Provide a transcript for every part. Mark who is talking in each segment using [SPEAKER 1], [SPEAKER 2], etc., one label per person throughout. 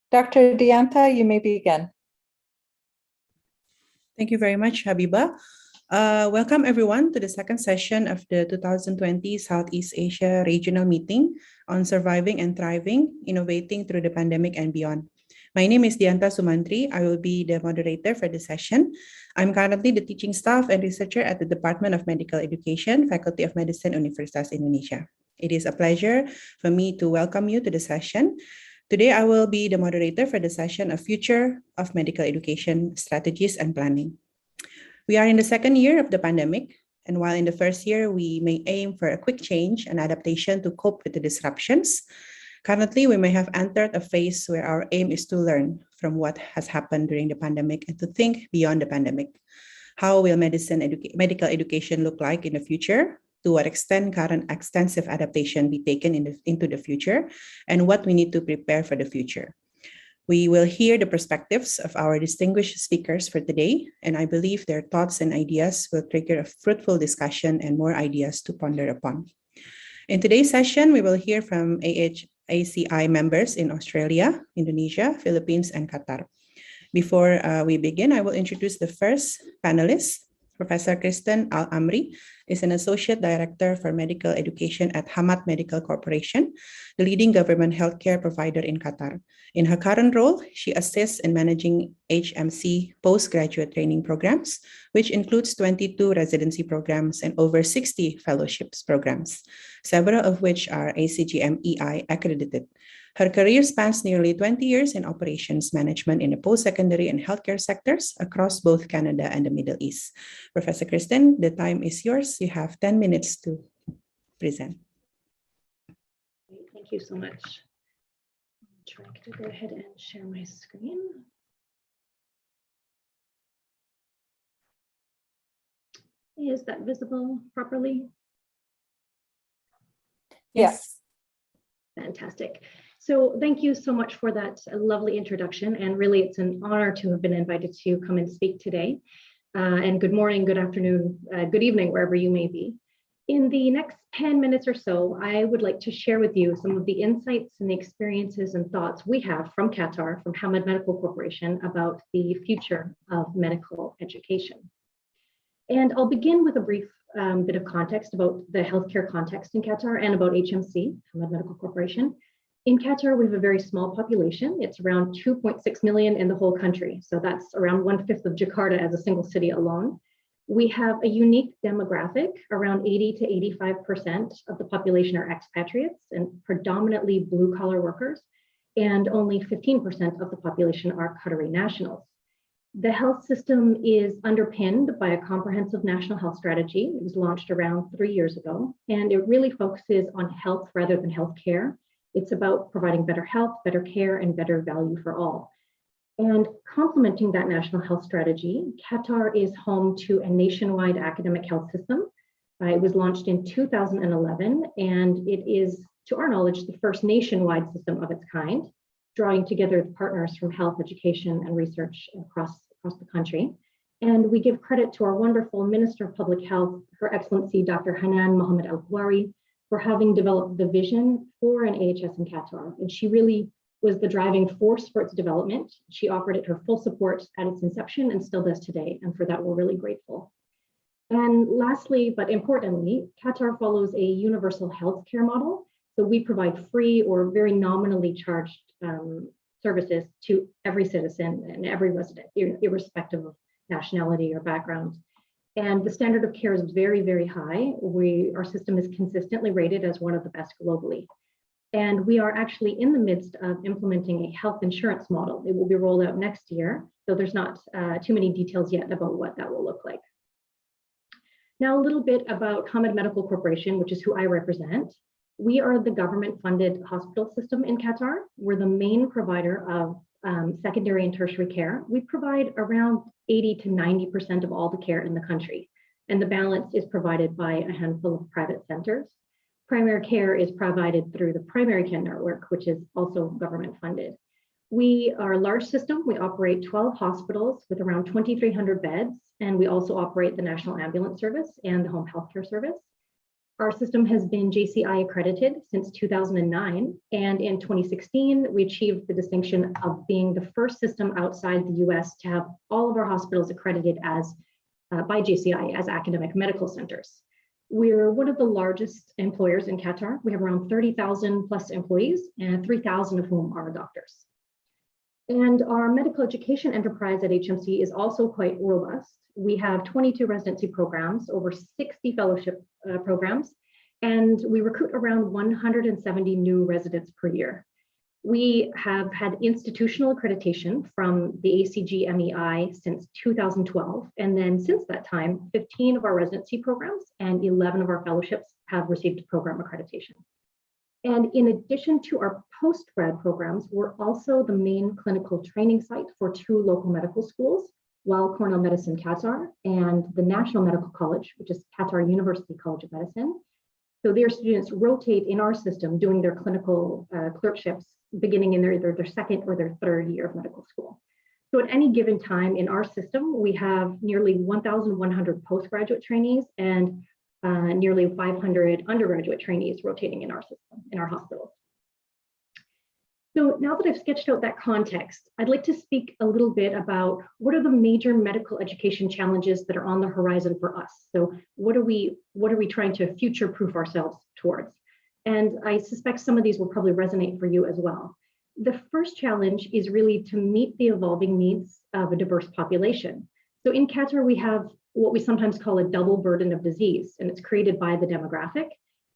[SPEAKER 1] Dr. Dianta, you may begin.
[SPEAKER 2] Thank you very much, Habiba. Welcome everyone to the second session of the 2020 Southeast Asia Regional Meeting on Surviving and Thriving, Innovating Through the Pandemic and Beyond. My name is Dianta Sumantri. I will be the moderator for the session. I'm currently the teaching staff and researcher at the Department of Medical Education, Faculty of Medicine, Universitas Indonesia. It is a pleasure for me to welcome you to the session. Today, I will be the moderator for the session of Future of Medical Education Strategies and Planning. We are in the second year of the pandemic, and while in the first year, we may aim for a quick change and adaptation to cope with the disruptions, currently, we may have entered a phase where our aim is to learn from what has happened during the pandemic and to think beyond the pandemic. How will medical education look like in the future? To what extent current extensive adaptation be taken into the future, and what we need to prepare for the future. We will hear the perspectives of our distinguished speakers for today, and I believe their thoughts and ideas will trigger a fruitful discussion and more ideas to ponder upon. In today's session, we will hear from AAHCI members in Australia, Indonesia, Philippines, and Qatar. Before we begin, I will introduce the first panelist. Professor Kristen Al-Amri is an Associate Director for Medical Education at Hamad Medical Corporation, the leading government healthcare provider in Qatar. In her current role, she assists in managing HMC postgraduate training programs, which includes 22 residency programs and over 60 fellowships programs, several of which are ACGM-EI accredited. Her career spans nearly 20 years in operations management in the post-secondary and healthcare sectors across both Canada and the Middle East. Professor Kristen, the time is yours. You have 10 minutes to present.
[SPEAKER 3] Thank you so much. I'm trying to go ahead and share my screen. Is that visible properly?
[SPEAKER 1] Yes.
[SPEAKER 3] Fantastic. So thank you so much for that lovely introduction. And really, it's an honor to have been invited to come and speak today. And good morning, good afternoon, good evening, wherever you may be. In the next 10 minutes or so, I would like to share with you some of the insights and the experiences and thoughts we have from Qatar, from Hamad Medical Corporation, about the future of medical education. And I'll begin with a brief bit of context about the healthcare context in Qatar and about HMC, Hamad Medical Corporation. In Qatar, we have a very small population. It's around 2.6 million in the whole country. So that's around 1/5 of Jakarta as a single city alone. We have a unique demographic. Around 80 to 85% of the population are expatriates and predominantly blue-collar workers, and only 15% of the population are Qatari nationals. The health system is underpinned by a comprehensive national health strategy. It was launched around 3 years ago, and it really focuses on health rather than healthcare. It's about providing better health, better care, and better value for all. And complementing that national health strategy, Qatar is home to a nationwide academic health system. It was launched in 2011, and it is, to our knowledge, the first nationwide system of its kind, drawing together partners from health, education, and research across the country. And we give credit to our wonderful Minister of Public Health, Her Excellency Dr. Hanan Mohammed Al-Hawari, for having developed the vision for an AHS in Qatar. And she really was the driving force for its development. She offered it her full support at its inception and still does today. And for that, we're really grateful. And lastly, but importantly, Qatar follows a universal healthcare model. So we provide free or very nominally charged services to every citizen and every resident, irrespective of nationality or background. And the standard of care is very, very high. Our system is consistently rated as one of the best globally. And we are actually in the midst of implementing a health insurance model. It will be rolled out next year, so there's not too many details yet about what that will look like. Now, a little bit about Hamad Medical Corporation, which is who I represent. We are the government-funded hospital system in Qatar. We're the main provider of secondary and tertiary care. We provide around 80 to 90% of all the care in the country, and the balance is provided by a handful of private centers. Primary care is provided through the primary care network, which is also government-funded. We are a large system. We operate 12 hospitals with around 2,300 beds, and we also operate the National Ambulance Service and the Home Healthcare Service. Our system has been JCI accredited since 2009, and in 2016, we achieved the distinction of being the first system outside the US to have all of our hospitals accredited as by JCI as academic medical centers. We're one of the largest employers in Qatar. We have around 30,000 plus employees, and 3,000 of whom are doctors. And our medical education enterprise at HMC is also quite robust. We have 22 residency programs, over 60 fellowship programs, and we recruit around 170 new residents per year. We have had institutional accreditation from the AAHCI MEI since 2012, and then since that time, 15 of our residency programs and 11 of our fellowships have received program accreditation. And in addition to our post-grad programs, we're also the main clinical training site for 2 local medical schools, Weill Cornell Medicine Qatar and the National Medical College, which is Qatar University College of Medicine. So their students rotate in our system doing their clinical clerkships beginning in either their second or their third year of medical school. So at any given time in our system, we have nearly 1,100 postgraduate trainees and nearly 500 undergraduate trainees rotating in our system, in our hospitals. So now that I've sketched out that context, I'd like to speak a little bit about what are the major medical education challenges that are on the horizon for us. So what are we trying to future-proof ourselves towards? And I suspect some of these will probably resonate for you as well. The first challenge is really to meet the evolving needs of a diverse population. So in Qatar, we have what we sometimes call a double burden of disease, and it's created by the demographic.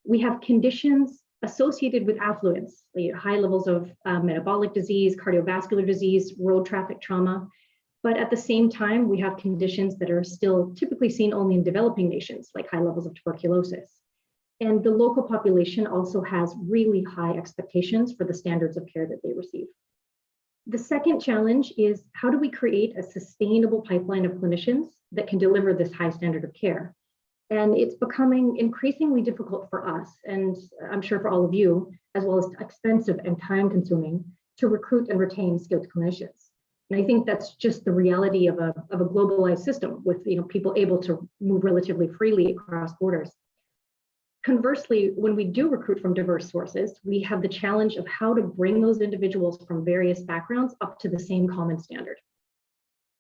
[SPEAKER 3] We have conditions associated with affluence, like high levels of metabolic disease, cardiovascular disease, road traffic trauma. But at the same time, we have conditions that are still typically seen only in developing nations, like high levels of tuberculosis. And the local population also has really high expectations for the standards of care that they receive. The second challenge is, how do we create a sustainable pipeline of clinicians that can deliver this high standard of care? And it's becoming increasingly difficult for us, and I'm sure for all of you, as well as expensive and time-consuming, to recruit and retain skilled clinicians. And I think that's just the reality of a globalized system with people able to move relatively freely across borders. Conversely, when we do recruit from diverse sources, we have the challenge of how to bring those individuals from various backgrounds up to the same common standard.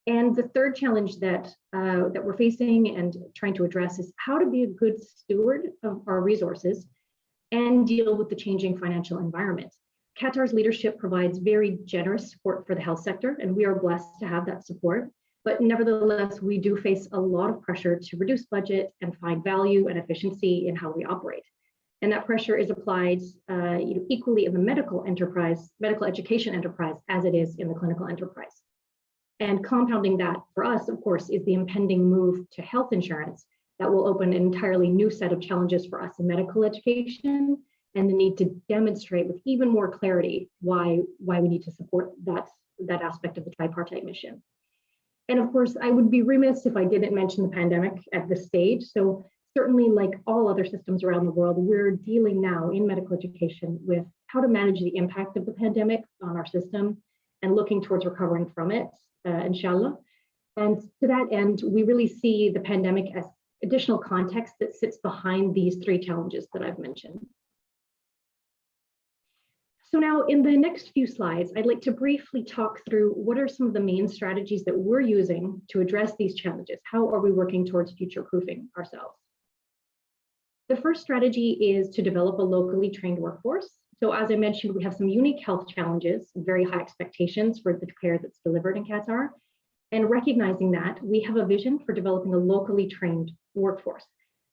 [SPEAKER 3] And the third challenge that we're facing and trying to address is how to be a good steward of our resources and deal with the changing financial environment. Qatar's leadership provides very generous support for the health sector, and we are blessed to have that support. But nevertheless, we do face a lot of pressure to reduce budget and find value and efficiency in how we operate. And that pressure is applied equally in the medical education enterprise as it is in the clinical enterprise. And compounding that for us, of course, is the impending move to health insurance that will open an entirely new set of challenges for us in medical education, and the need to demonstrate with even more clarity why we need to support that aspect of the tripartite mission. And of course, I would be remiss if I didn't mention the pandemic at this stage. So certainly, like all other systems around the world, we're dealing now in medical education with how to manage the impact of the pandemic on our system and looking towards recovering from it, inshallah. And to that end, we really see the pandemic as additional context that sits behind these 3 challenges that I've mentioned. So now in the next few slides, I'd like to briefly talk through what are some of the main strategies that we're using to address these challenges. How are we working towards future-proofing ourselves? The first strategy is to develop a locally trained workforce. So as I mentioned, we have some unique health challenges, very high expectations for the care that's delivered in Qatar. And recognizing that, we have a vision for developing a locally trained workforce.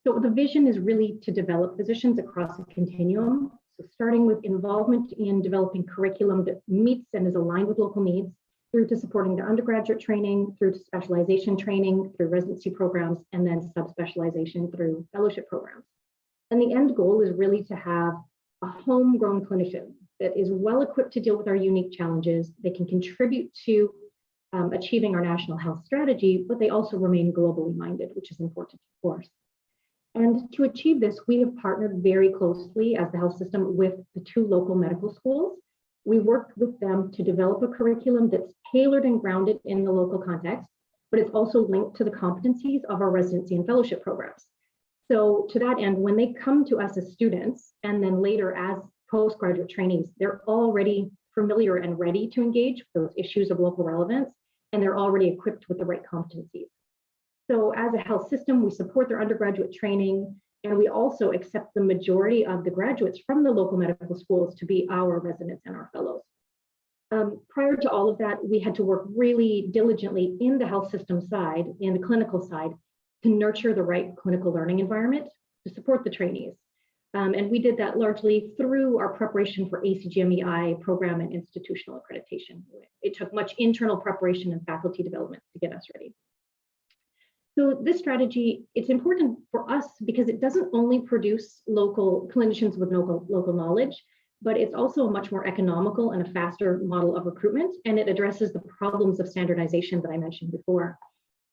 [SPEAKER 3] So the vision is really to develop physicians across a continuum. So starting with involvement in developing curriculum that meets and is aligned with local needs, through to supporting the undergraduate training, through to specialization training, through residency programs, and then subspecialization through fellowship programs. And the end goal is really to have a homegrown clinician that is well equipped to deal with our unique challenges. They can contribute to achieving our national health strategy, but they also remain globally minded, which is important, of course. And to achieve this, we have partnered very closely as the health system with the 2 local medical schools. We worked with them to develop a curriculum that's tailored and grounded in the local context, but it's also linked to the competencies of our residency and fellowship programs. So to that end, when they come to us as students and then later as postgraduate trainees, they're already familiar and ready to engage with those issues of local relevance, and they're already equipped with the right competencies. So as a health system, we support their undergraduate training, and we also accept the majority of the graduates from the local medical schools to be our residents and our fellows. Prior to all of that, we had to work really diligently in the health system side, in the clinical side, to nurture the right clinical learning environment to support the trainees. And we did that largely through our preparation for AAHCI program and institutional accreditation. It took much internal preparation and faculty development to get us ready. So this strategy, it's important for us because it doesn't only produce local clinicians with local knowledge, but it's also a much more economical and a faster model of recruitment, and it addresses the problems of standardization that I mentioned before.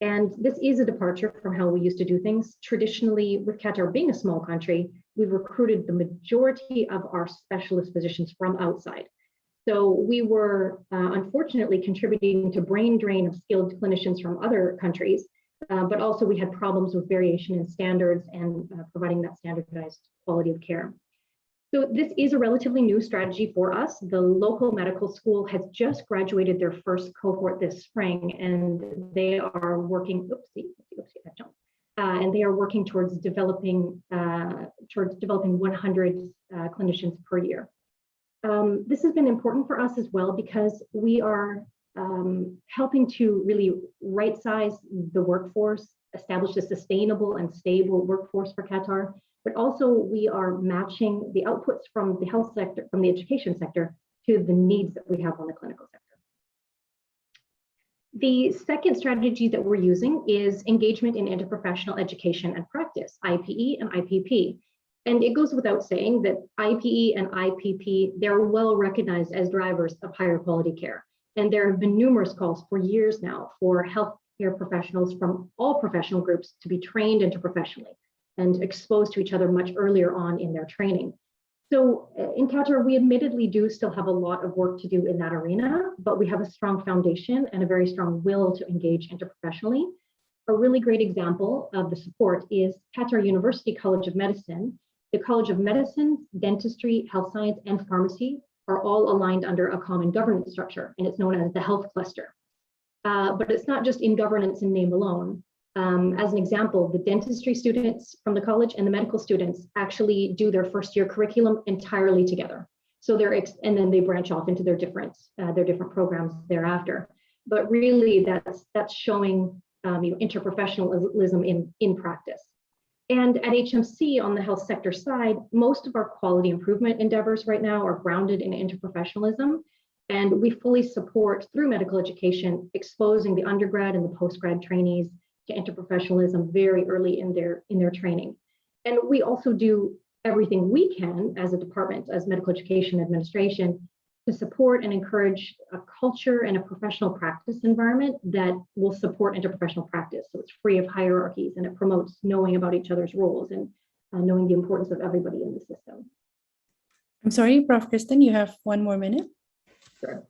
[SPEAKER 3] And this is a departure from how we used to do things. Traditionally, with Qatar being a small country, we've recruited the majority of our specialist physicians from outside. So we were unfortunately contributing to brain drain of skilled clinicians from other countries, but also we had problems with variation in standards and providing that standardized quality of care. So this is a relatively new strategy for us. The local medical school has just graduated their first cohort this spring, and they are working, and they are working towards developing 100 clinicians per year. This has been important for us as well because we are helping to really right-size the workforce, establish a sustainable and stable workforce for Qatar, but also we are matching the outputs from the health sector, from the education sector, to the needs that we have on the clinical sector. The second strategy that we're using is engagement in interprofessional education and practice, IPE and IPP. And it goes without saying that IPE and IPP, they're well recognized as drivers of higher quality care. And there have been numerous calls for years now for healthcare professionals from all professional groups to be trained interprofessionally and exposed to each other much earlier on in their training. So in Qatar, we admittedly do still have a lot of work to do in that arena, but we have a strong foundation and a very strong will to engage interprofessionally. A really great example of the support is Qatar University College of Medicine. The College of Medicine, Dentistry, Health Science, and Pharmacy are all aligned under a common governance structure, and it's known as the health cluster. But it's not just in governance and name alone. As an example, the dentistry students from the college and the medical students actually do their first year curriculum entirely together. So and then they branch off into their different programs thereafter. But really, that's showing interprofessionalism in practice. And at HMC on the health sector side, most of our quality improvement endeavors right now are grounded in interprofessionalism. And we fully support through medical education, exposing the undergrad and the postgrad trainees to interprofessionalism very early in their training. And we also do everything we can as a department, as medical education administration, to support and encourage a culture and a professional practice environment that will support interprofessional practice. So it's free of hierarchies and it promotes knowing about each other's roles and knowing the importance of everybody in the system.
[SPEAKER 2] I'm sorry, Prof. Kristen, you have one more minute.
[SPEAKER 3] Sure.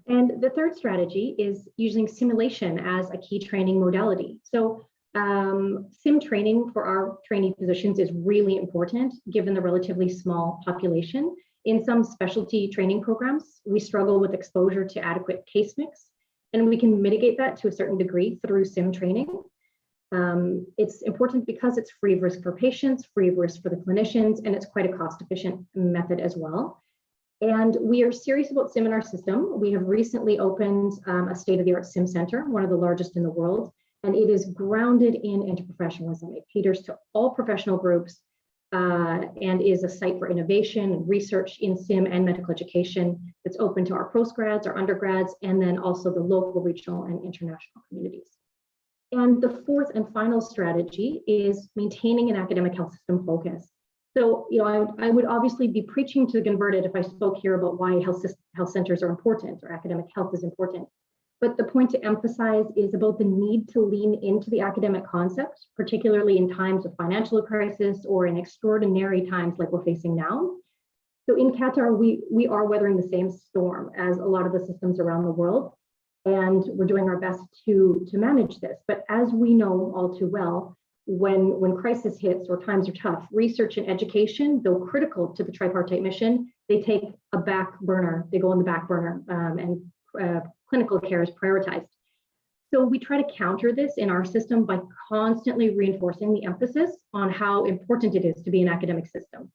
[SPEAKER 3] And the third strategy is using simulation as a key training modality. So sim training for our trainee physicians is really important given the relatively small population. In some specialty training programs, we struggle with exposure to adequate case mix, and we can mitigate that to a certain degree through sim training. It's important because it's free of risk for patients, free of risk for the clinicians, and it's quite a cost-efficient method as well. And we are serious about SIM in our system. We have recently opened a state-of-the-art SIM center, one of the largest in the world, and it is grounded in interprofessionalism. It caters to all professional groups and is a site for innovation and research in SIM and medical education. It's open to our postgrads, our undergrads, and then also the local, regional, and international communities. And the fourth and final strategy is maintaining an academic health system focus. So, I would obviously be preaching to the converted if I spoke here about why health centers are important or academic health is important. But the point to emphasize is about the need to lean into the academic concept, particularly in times of financial crisis or in extraordinary times like we're facing now. So in Qatar, we are weathering the same storm as a lot of the systems around the world, and we're doing our best to manage this. But as we know all too well, when crisis hits or times are tough, research and education, though critical to the tripartite mission, they take a back burner. They go on the back burner, and clinical care is prioritized. So we try to counter this in our system by constantly reinforcing the emphasis on how important it is to be an academic system.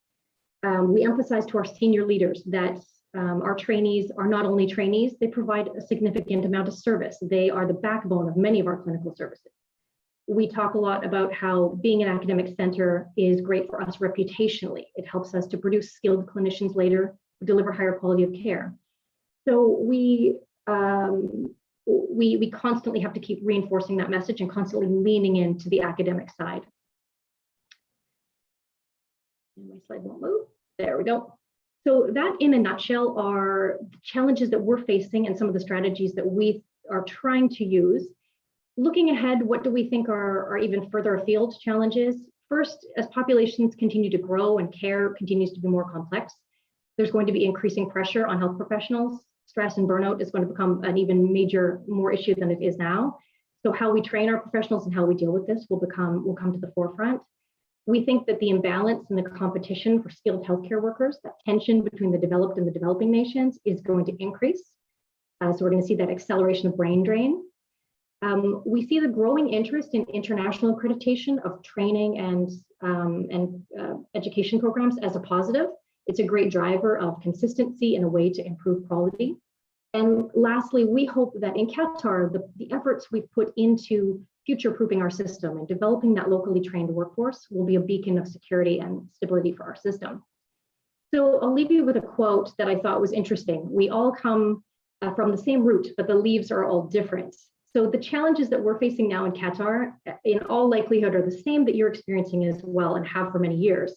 [SPEAKER 3] We emphasize to our senior leaders that our trainees are not only trainees, they provide a significant amount of service. They are the backbone of many of our clinical services. We talk a lot about how being an academic center is great for us reputationally. It helps us to produce skilled clinicians later who deliver higher quality of care. So we constantly have to keep reinforcing that message and constantly leaning into the academic side. My slide won't move. There we go. So that in a nutshell are the challenges that we're facing and some of the strategies that we are trying to use. Looking ahead, what do we think are even further afield challenges? First, as populations continue to grow and care continues to be more complex, there's going to be increasing pressure on health professionals. Stress and burnout is going to become an even more issue than it is now. So how we train our professionals and how we deal with this will come to the forefront. We think that the imbalance and the competition for skilled healthcare workers, that tension between the developed and the developing nations, is going to increase. So we're going to see that acceleration of brain drain. We see the growing interest in international accreditation of training and education programs as a positive. It's a great driver of consistency and a way to improve quality. And lastly, we hope that in Qatar, the efforts we've put into future-proofing our system and developing that locally trained workforce will be a beacon of security and stability for our system. So I'll leave you with a quote that I thought was interesting. We all come from the same root, but the leaves are all different. So the challenges that we're facing now in Qatar, in all likelihood, are the same that you're experiencing as well and have for many years.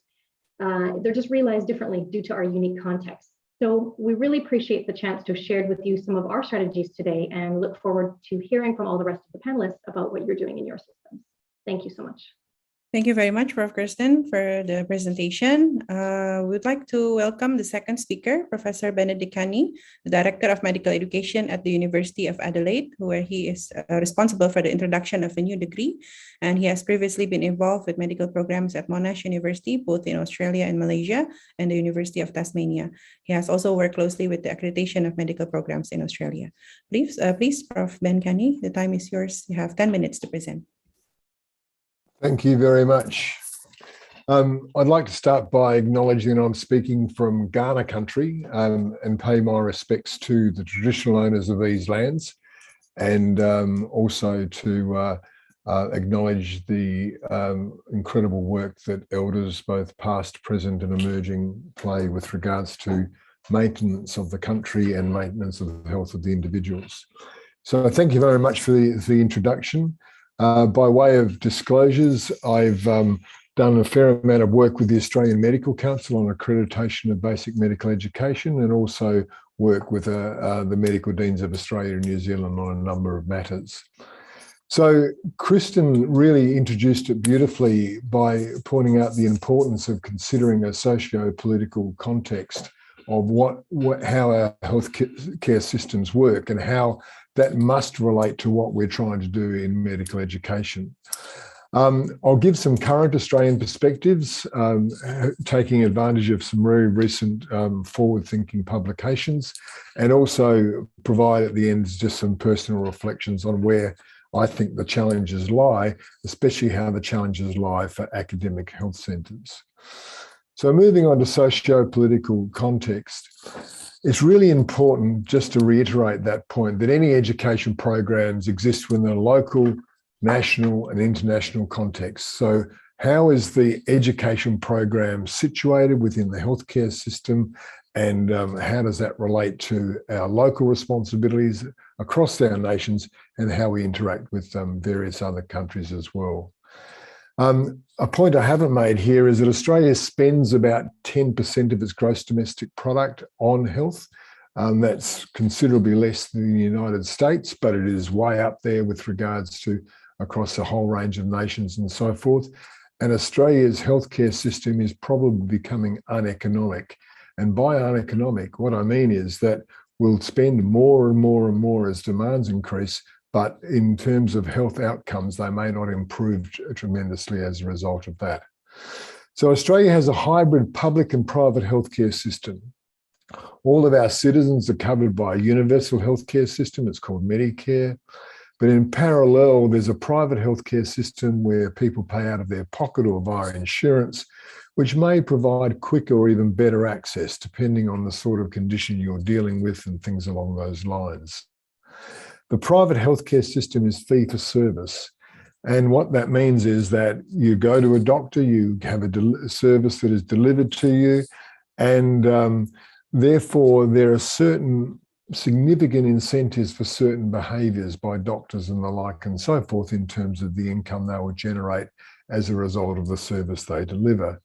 [SPEAKER 3] They're just realized differently due to our unique context. So we really appreciate the chance to have shared with you some of our strategies today and look forward to hearing from all the rest of the panelists about what you're doing in your systems. Thank you so much.
[SPEAKER 2] Thank you very much, Prof. Kirsten, for the presentation. We'd like to welcome the second speaker, Professor Benedict Kani, the Director of Medical Education at the University of Adelaide, where he is responsible for the introduction of a new degree. And he has previously been involved with medical programs at Monash University, both in Australia and Malaysia, and the University of Tasmania. He has also worked closely with the accreditation of medical programs in Australia. Please, Prof. Ben Kani, the time is yours. You have 10 minutes to present.
[SPEAKER 4] Thank you very much. I'd like to start by acknowledging that I'm speaking from Ghana country and pay my respects to the traditional owners of these lands, and also to acknowledge the incredible work that elders, both past, present and emerging, play with regards to maintenance of the country and maintenance of the health of the individuals. So thank you very much for the introduction. By way of disclosures, I've done a fair amount of work with the Australian Medical Council on accreditation of basic medical education, and also work with the Medical Deans of Australia and New Zealand on a number of matters. So Kristen really introduced it beautifully by pointing out the importance of considering a socio-political context of how our healthcare systems work and how that must relate to what we're trying to do in medical education. I'll give some current Australian perspectives, taking advantage of some very recent forward-thinking publications, and also provide at the end just some personal reflections on where I think the challenges lie, especially how the challenges lie for academic health centres. So moving on to socio-political context, it's really important just to reiterate that point, that any education programs exist within a local, national and international context. So how is the education program situated within the healthcare system, and how does that relate to our local responsibilities across our nations, and how we interact with various other countries as well. A point I haven't made here is that Australia spends about 10% of its gross domestic product on health. That's considerably less than the United States, but it is way up there with regards to across a whole range of nations and so forth. And Australia's healthcare system is probably becoming uneconomic. And by uneconomic, what I mean is that we'll spend more and more and more as demands increase, but in terms of health outcomes, they may not improve tremendously as a result of that. So Australia has a hybrid public and private healthcare system. All of our citizens are covered by a universal healthcare system. It's called Medicare. But in parallel, there's a private healthcare system where people pay out of their pocket or via insurance, which may provide quicker or even better access, depending on the sort of condition you're dealing with and things along those lines. The private healthcare system is fee for service. And what that means is that you go to a doctor, you have a service that is delivered to you, and therefore there are certain significant incentives for certain behaviours by doctors and the like and so forth in terms of the income they will generate as a result of the service they deliver.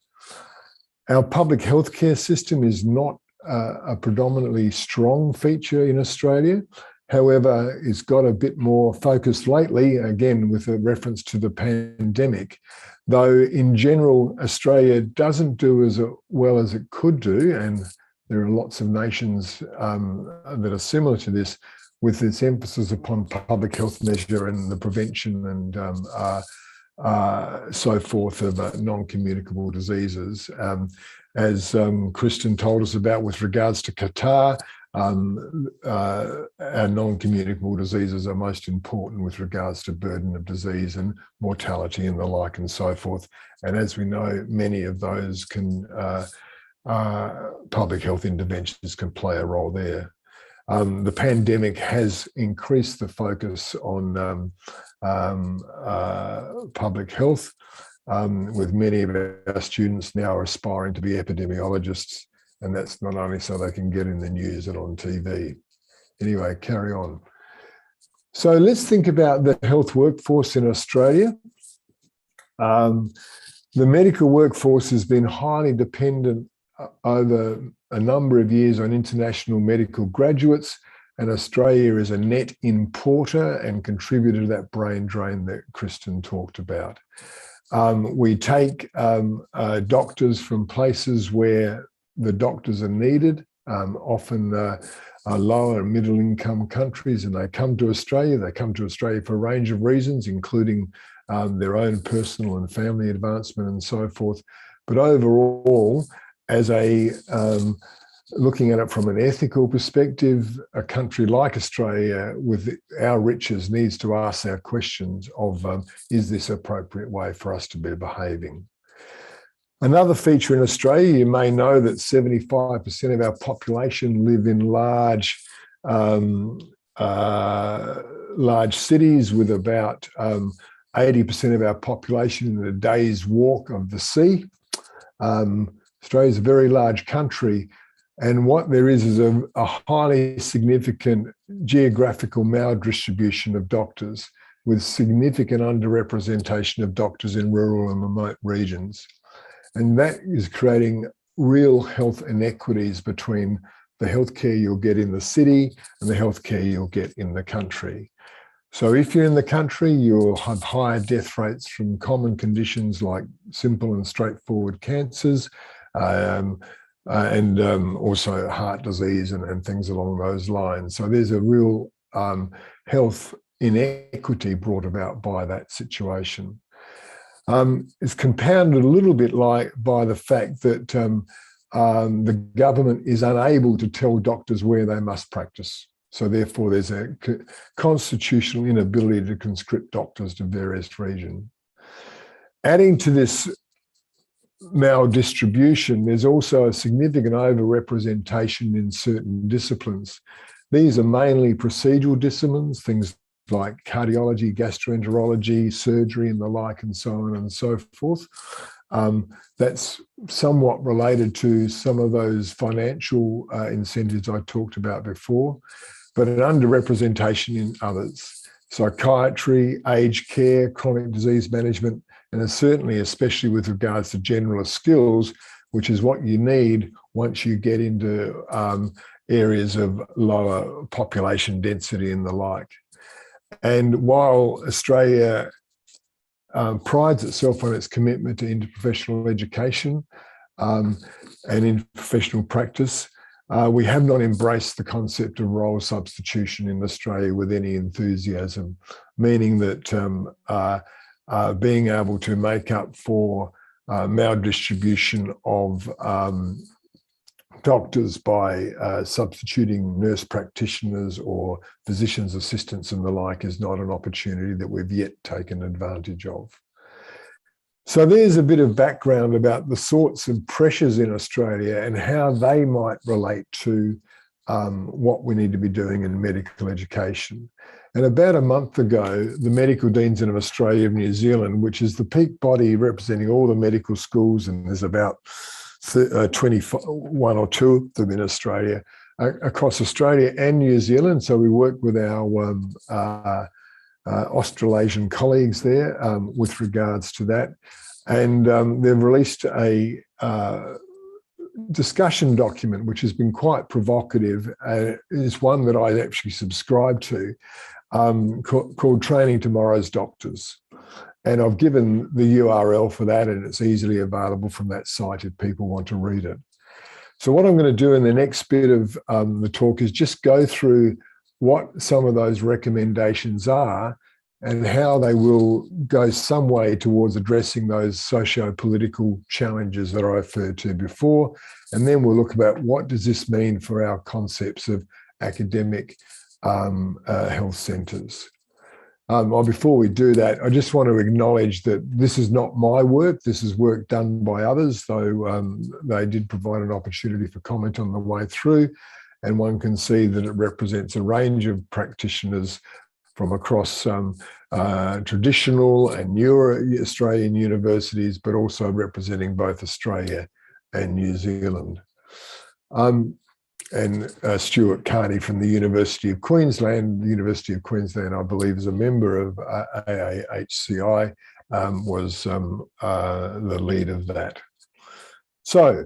[SPEAKER 4] Our public healthcare system is not a predominantly strong feature in Australia. However, it's got a bit more focus lately, again, with a reference to the pandemic, though in general, Australia doesn't do as well as it could do, and there are lots of nations that are similar to this, with its emphasis upon public health measure and the prevention and so forth of non-communicable diseases. As Kristen told us about with regards to Qatar, our non-communicable diseases are most important with regards to burden of disease and mortality and the like and so forth. And as we know, many of those can public health interventions can play a role there. The pandemic has increased the focus on public health, with many of our students now aspiring to be epidemiologists, and that's not only so they can get in the news and on TV. Anyway, carry on. So let's think about the health workforce in Australia. The medical workforce has been highly dependent over a number of years on international medical graduates, and Australia is a net importer and contributor to that brain drain that Kristen talked about. We take doctors from places where the doctors are needed, often lower and middle income countries, and they come to Australia. They come to Australia for a range of reasons, including their own personal and family advancement and so forth. But overall, as a looking at it from an ethical perspective, a country like Australia with our riches needs to ask our questions of, is this an appropriate way for us to be behaving? Another feature in Australia, you may know that 75% of our population live in large cities, with about 80% of our population in a day's walk of the sea. Australia is a very large country, and what there is a highly significant geographical maldistribution of doctors, with significant underrepresentation of doctors in rural and remote regions. And that is creating real health inequities between the healthcare you'll get in the city and the healthcare you'll get in the country. So if you're in the country, you'll have higher death rates from common conditions like simple and straightforward cancers, and also heart disease and things along those lines. So there's a real health inequity brought about by that situation. It's compounded a little bit by the fact that the government is unable to tell doctors where they must practice. So therefore, there's a constitutional inability to conscript doctors to various regions. Adding to this maldistribution, there's also a significant overrepresentation in certain disciplines. These are mainly procedural disciplines, things like cardiology, gastroenterology, surgery, and the like, and so on and so forth. That's somewhat related to some of those financial incentives I talked about before, but an underrepresentation in others. Psychiatry, aged care, chronic disease management, and certainly, especially with regards to generalist skills, which is what you need once you get into areas of lower population density and the like. And while Australia prides itself on its commitment to interprofessional education and in professional practice, we have not embraced the concept of role substitution in Australia with any enthusiasm, meaning that being able to make up for maldistribution of doctors by substituting nurse practitioners or physician's assistants and the like is not an opportunity that we've yet taken advantage of. So there's a bit of background about the sorts of pressures in Australia and how they might relate to what we need to be doing in medical education. And about a month ago, the Medical Deans of Australia and New Zealand, which is the peak body representing all the medical schools, and there's about 21 or 2 of them in Australia, across Australia and New Zealand. So we work with our Australasian colleagues there with regards to that. And they've released a discussion document, which has been quite provocative. It's one that I actually subscribe to, called Training Tomorrow's Doctors. And I've given the URL for that, and it's easily available from that site if people want to read it. So what I'm going to do in the next bit of the talk is just go through what some of those recommendations are and how they will go some way towards addressing those socio-political challenges that I referred to before. And then we'll look about what does this mean for our concepts of academic health centres. Before we do that, I just want to acknowledge that this is not my work. This is work done by others, though they did provide an opportunity for comment on the way through. And one can see that it represents a range of practitioners from across traditional and newer Australian universities, but also representing both Australia and New Zealand. And Stuart Carney from the University of Queensland. The University of Queensland, I believe, is a member of AAHCI, was the lead of that. So,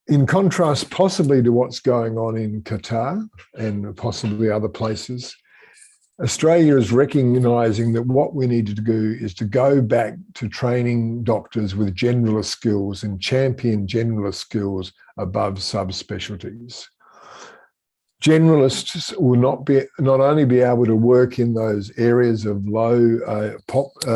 [SPEAKER 4] in contrast possibly to what's going on in Qatar and possibly other places, Australia is recognising that what we need to do is to go back to training doctors with generalist skills and champion generalist skills above subspecialties. Generalists will not only be able to work in those areas of low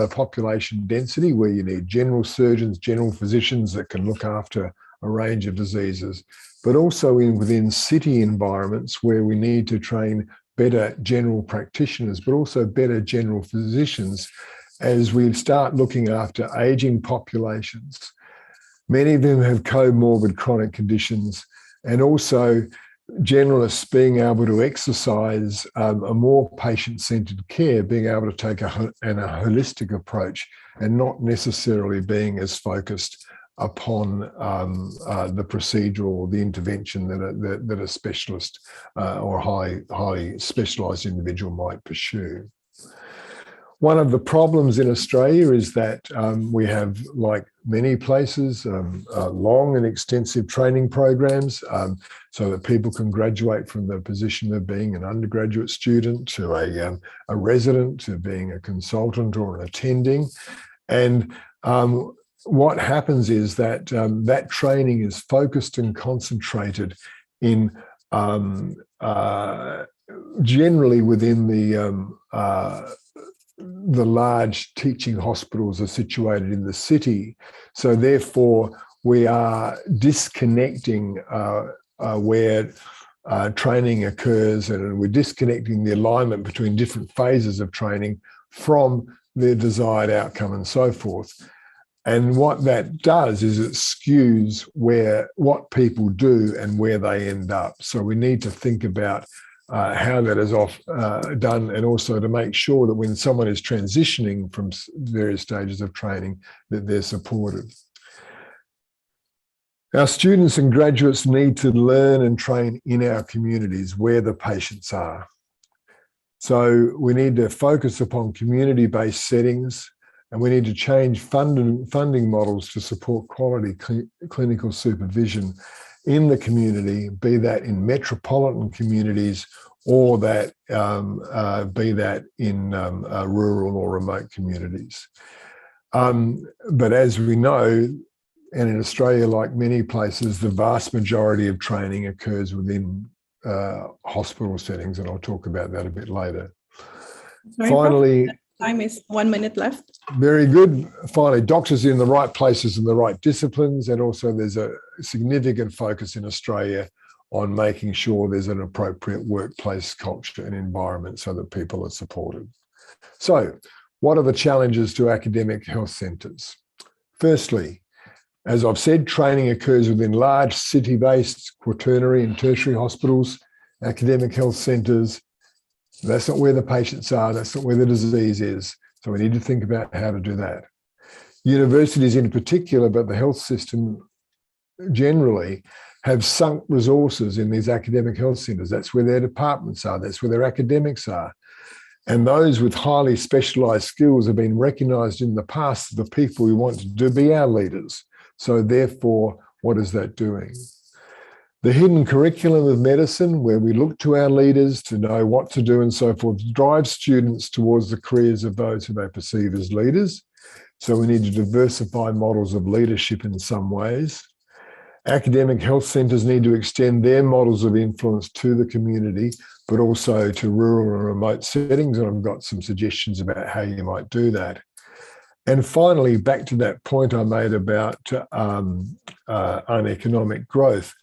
[SPEAKER 4] population density where you need general surgeons, general physicians that can look after a range of diseases, but also within city environments where we need to train better general practitioners, but also better general physicians as we start looking after ageing populations. Many of them have comorbid chronic conditions, and also generalists being able to exercise a more patient-centered care, being able to take a holistic approach and not necessarily being as focused upon the procedural or the intervention that a specialist or highly specialised individual might pursue. One of the problems in Australia is that we have, like many places, long and extensive training programs so that people can graduate from the position of being an undergraduate student to a resident, to being a consultant or an attending. And what happens is that that training is focused and concentrated in generally within the large teaching hospitals are situated in the city. So therefore, we are disconnecting where training occurs, and we're disconnecting the alignment between different phases of training from their desired outcome and so forth. And what that does is it skews what people do and where they end up. So we need to think about how that is done, and also to make sure that when someone is transitioning from various stages of training, that they're supported. Our students and graduates need to learn and train in our communities where the patients are. So we need to focus upon community-based settings, and we need to change funding models to support quality clinical supervision in the community, be that in metropolitan communities or that be that in rural or remote communities. But as we know, And in Australia, like many places, the vast majority of training occurs within hospital settings, and I'll talk about that a bit later.
[SPEAKER 2] Sorry,
[SPEAKER 4] Finally,
[SPEAKER 2] Prof, time is 1 minute left.
[SPEAKER 4] very good. Finally, doctors in the right places and the right disciplines, and also there's a significant focus in Australia on making sure there's an appropriate workplace culture and environment so that people are supported. So, what are the challenges to academic health centres? Firstly, as I've said, training occurs within large city-based quaternary and tertiary hospitals, academic health centres. That's not where the patients are, that's not where the disease is. So we need to think about how to do that. Universities in particular, but the health system generally, have sunk resources in these academic health centres. That's where their departments are, that's where their academics are. And those with highly specialised skills have been recognised in the past as the people we want to be our leaders. So therefore, what is that doing? The hidden curriculum of medicine, where we look to our leaders to know what to do and so forth, drives students towards the careers of those who they perceive as leaders. So we need to diversify models of leadership in some ways. Academic health centres need to extend their models of influence to the community, but also to rural and remote settings. And I've got some suggestions about how you might do that. And finally, back to that point I made about uneconomic growth,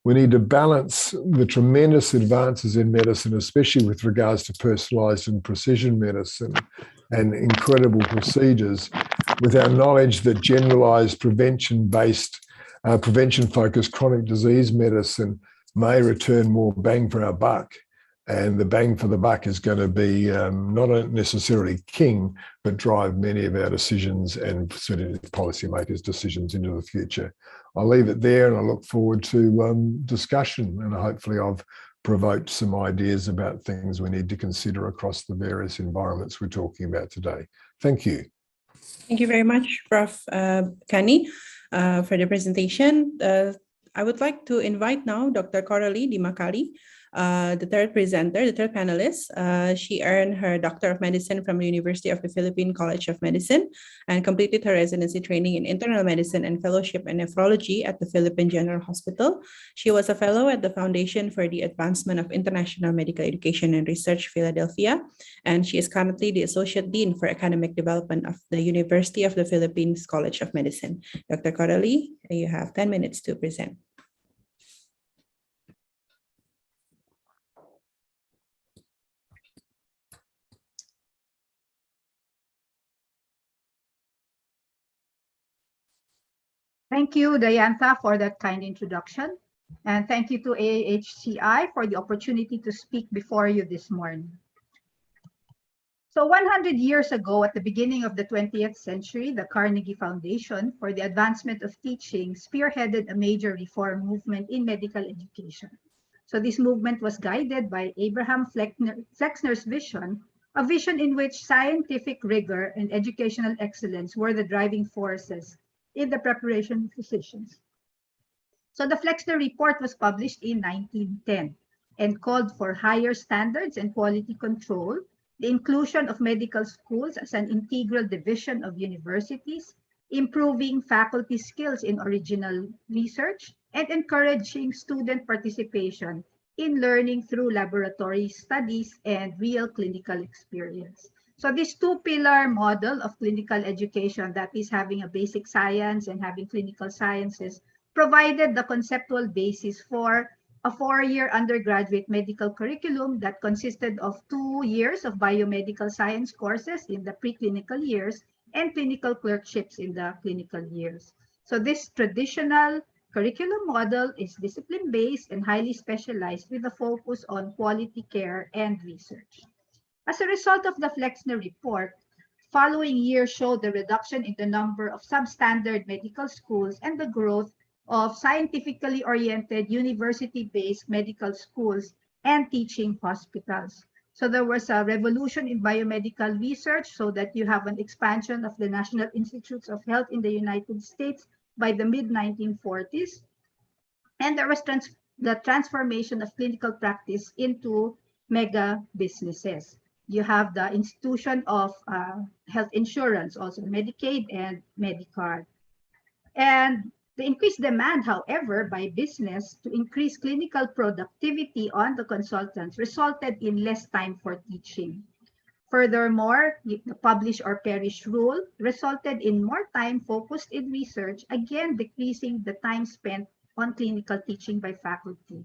[SPEAKER 4] we need to balance the tremendous advances in medicine, especially with regards to personalised and precision medicine and incredible procedures, with our knowledge that generalised prevention-focused chronic disease medicine may return more bang for our buck. And the bang for the buck is going to be not necessarily king, but drive many of our decisions and certainly policymakers' decisions into the future. I'll leave it there and I look forward to discussion, and hopefully I've provoked some ideas about things we need to consider across the various environments we're talking about today. Thank you.
[SPEAKER 2] Thank you very much, Prof. Kani, for the presentation. I would like to invite now Dr. Coralie Dimakali, the third presenter, the third panelist. She earned her Doctor of Medicine from the University of the Philippine College of Medicine and completed her residency training in internal medicine and fellowship in nephrology at the Philippine General Hospital. She was a fellow at the Foundation for the Advancement of International Medical Education and Research, Philadelphia, and she is currently the Associate Dean for Academic Development of the University of the Philippines College of Medicine. Dr. Coralie, you have 10 minutes to present.
[SPEAKER 5] Thank you, Dayantha, for that kind introduction. And thank you to AAHCI for the opportunity to speak before you this morning. So 100 years ago, at the beginning of the 20th century, the Carnegie Foundation for the Advancement of Teaching spearheaded a major reform movement in medical education. So this movement was guided by Abraham Flexner's vision, a vision in which scientific rigor and educational excellence were the driving forces in the preparation of physicians. So the Flexner Report was published in 1910 and called for higher standards and quality control, the inclusion of medical schools as an integral division of universities, improving faculty skills in original research, and encouraging student participation in learning through laboratory studies and real clinical experience. So this two-pillar model of clinical education, that is having a basic science and having clinical sciences, provided the conceptual basis for a 4-year undergraduate medical curriculum that consisted of 2 years of biomedical science courses in the preclinical years and clinical clerkships in the clinical years. So this traditional curriculum model is discipline-based and highly specialized with a focus on quality care and research. As a result of the Flexner Report, following years showed the reduction in the number of substandard medical schools and the growth of scientifically oriented university-based medical schools and teaching hospitals. So there was a revolution in biomedical research so that you have an expansion of the National Institutes of Health in the United States by the mid-1940s. And there was the transformation of clinical practice into mega businesses. You have the institution of health insurance, also Medicaid and Medicare. And the increased demand, however, by business to increase clinical productivity on the consultants resulted in less time for teaching. Furthermore, the publish or perish rule resulted in more time focused in research, again decreasing the time spent on clinical teaching by faculty.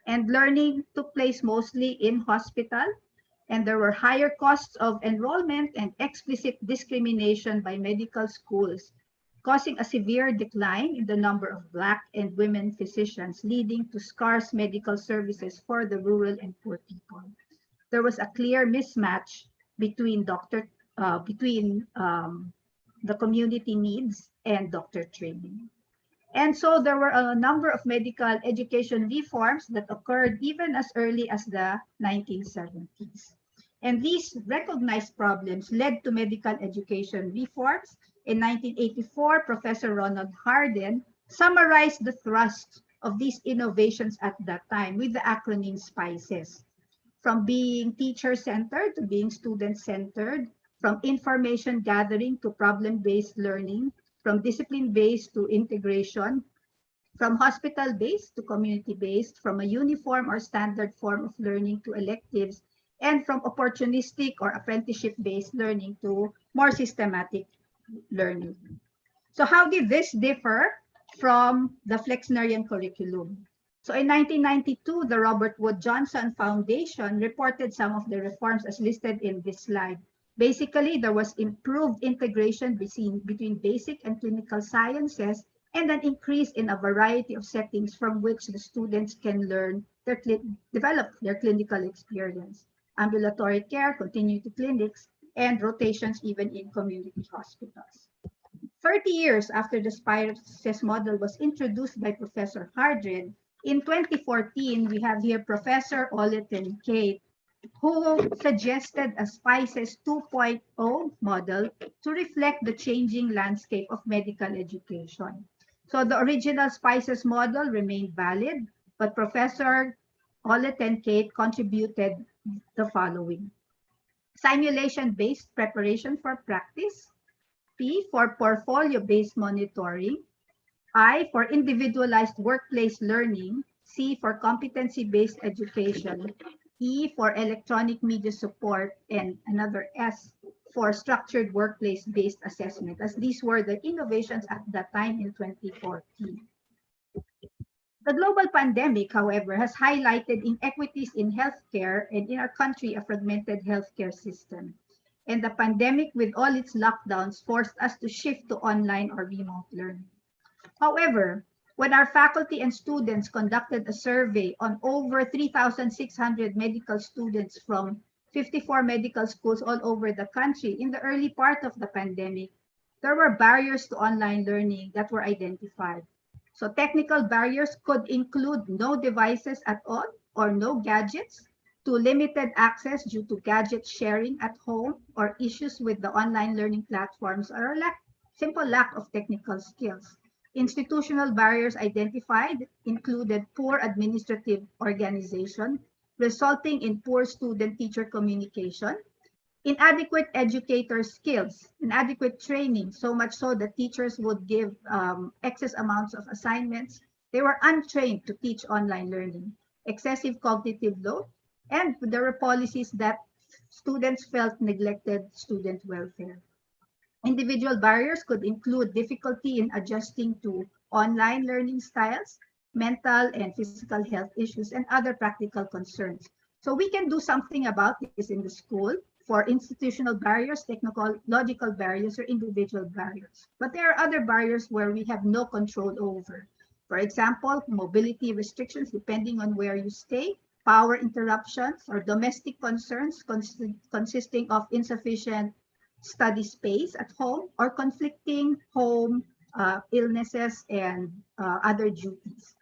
[SPEAKER 5] And learning took place mostly in hospital, and there were higher costs of enrollment and explicit discrimination by medical schools, causing a severe decline in the number of Black and women physicians, leading to scarce medical services for the rural and poor people. There was a clear mismatch between the community needs and doctor training. And so there were a number of medical education reforms that occurred even as early as the 1970s. And these recognized problems led to medical education reforms. In 1984, Professor Ronald Harden summarized the thrust of these innovations at that time with the acronym SPICES. From being teacher-centered to being student-centered, from information gathering to problem-based learning, from discipline-based to integration, from hospital-based to community-based, from a uniform or standard form of learning to electives, and from opportunistic or apprenticeship-based learning to more systematic learning. So how did this differ from the Flexnerian curriculum? So in 1992, the Robert Wood Johnson Foundation reported some of the reforms as listed in this slide. Basically, there was improved integration between basic and clinical sciences and an increase in a variety of settings from which the students can learn develop their clinical experience. Ambulatory care, continuity clinics, and rotations even in community hospitals. 30 years after the SPICES model was introduced by Professor Hardred, in 2014, we have here Professor Oleten Kate, who suggested a SPICES 2.0 model to reflect the changing landscape of medical education. So the original SPICES model remained valid, but Professor Oleten Kate contributed the following: simulation-based preparation for practice, P for portfolio-based monitoring, I for individualized workplace learning, C for competency-based education, E for electronic media support, and another S for structured workplace-based assessment, as these were the innovations at that time in 2014. The global pandemic, however, has highlighted inequities in healthcare and in our country, a fragmented healthcare system. And the pandemic, with all its lockdowns, forced us to shift to online or remote learning. However, when our faculty and students conducted a survey on over 3,600 medical students from 54 medical schools all over the country in the early part of the pandemic, there were barriers to online learning that were identified. So technical barriers could include no devices at all or no gadgets, to limited access due to gadget sharing at home, or issues with the online learning platforms, or simple lack of technical skills. Institutional barriers identified included poor administrative organization, resulting in poor student-teacher communication, inadequate educator skills, inadequate training, so much so that teachers would give excess amounts of assignments. They were untrained to teach online learning, excessive cognitive load, and there were policies that students felt neglected student welfare. Individual barriers could include difficulty in adjusting to online learning styles, mental and physical health issues, and other practical concerns. So we can do something about this in the school for institutional barriers, technological barriers, or individual barriers. But there are other barriers where we have no control over. For example, mobility restrictions depending on where you stay, power interruptions, or domestic concerns consisting of insufficient study space at home, or conflicting home illnesses and other duties.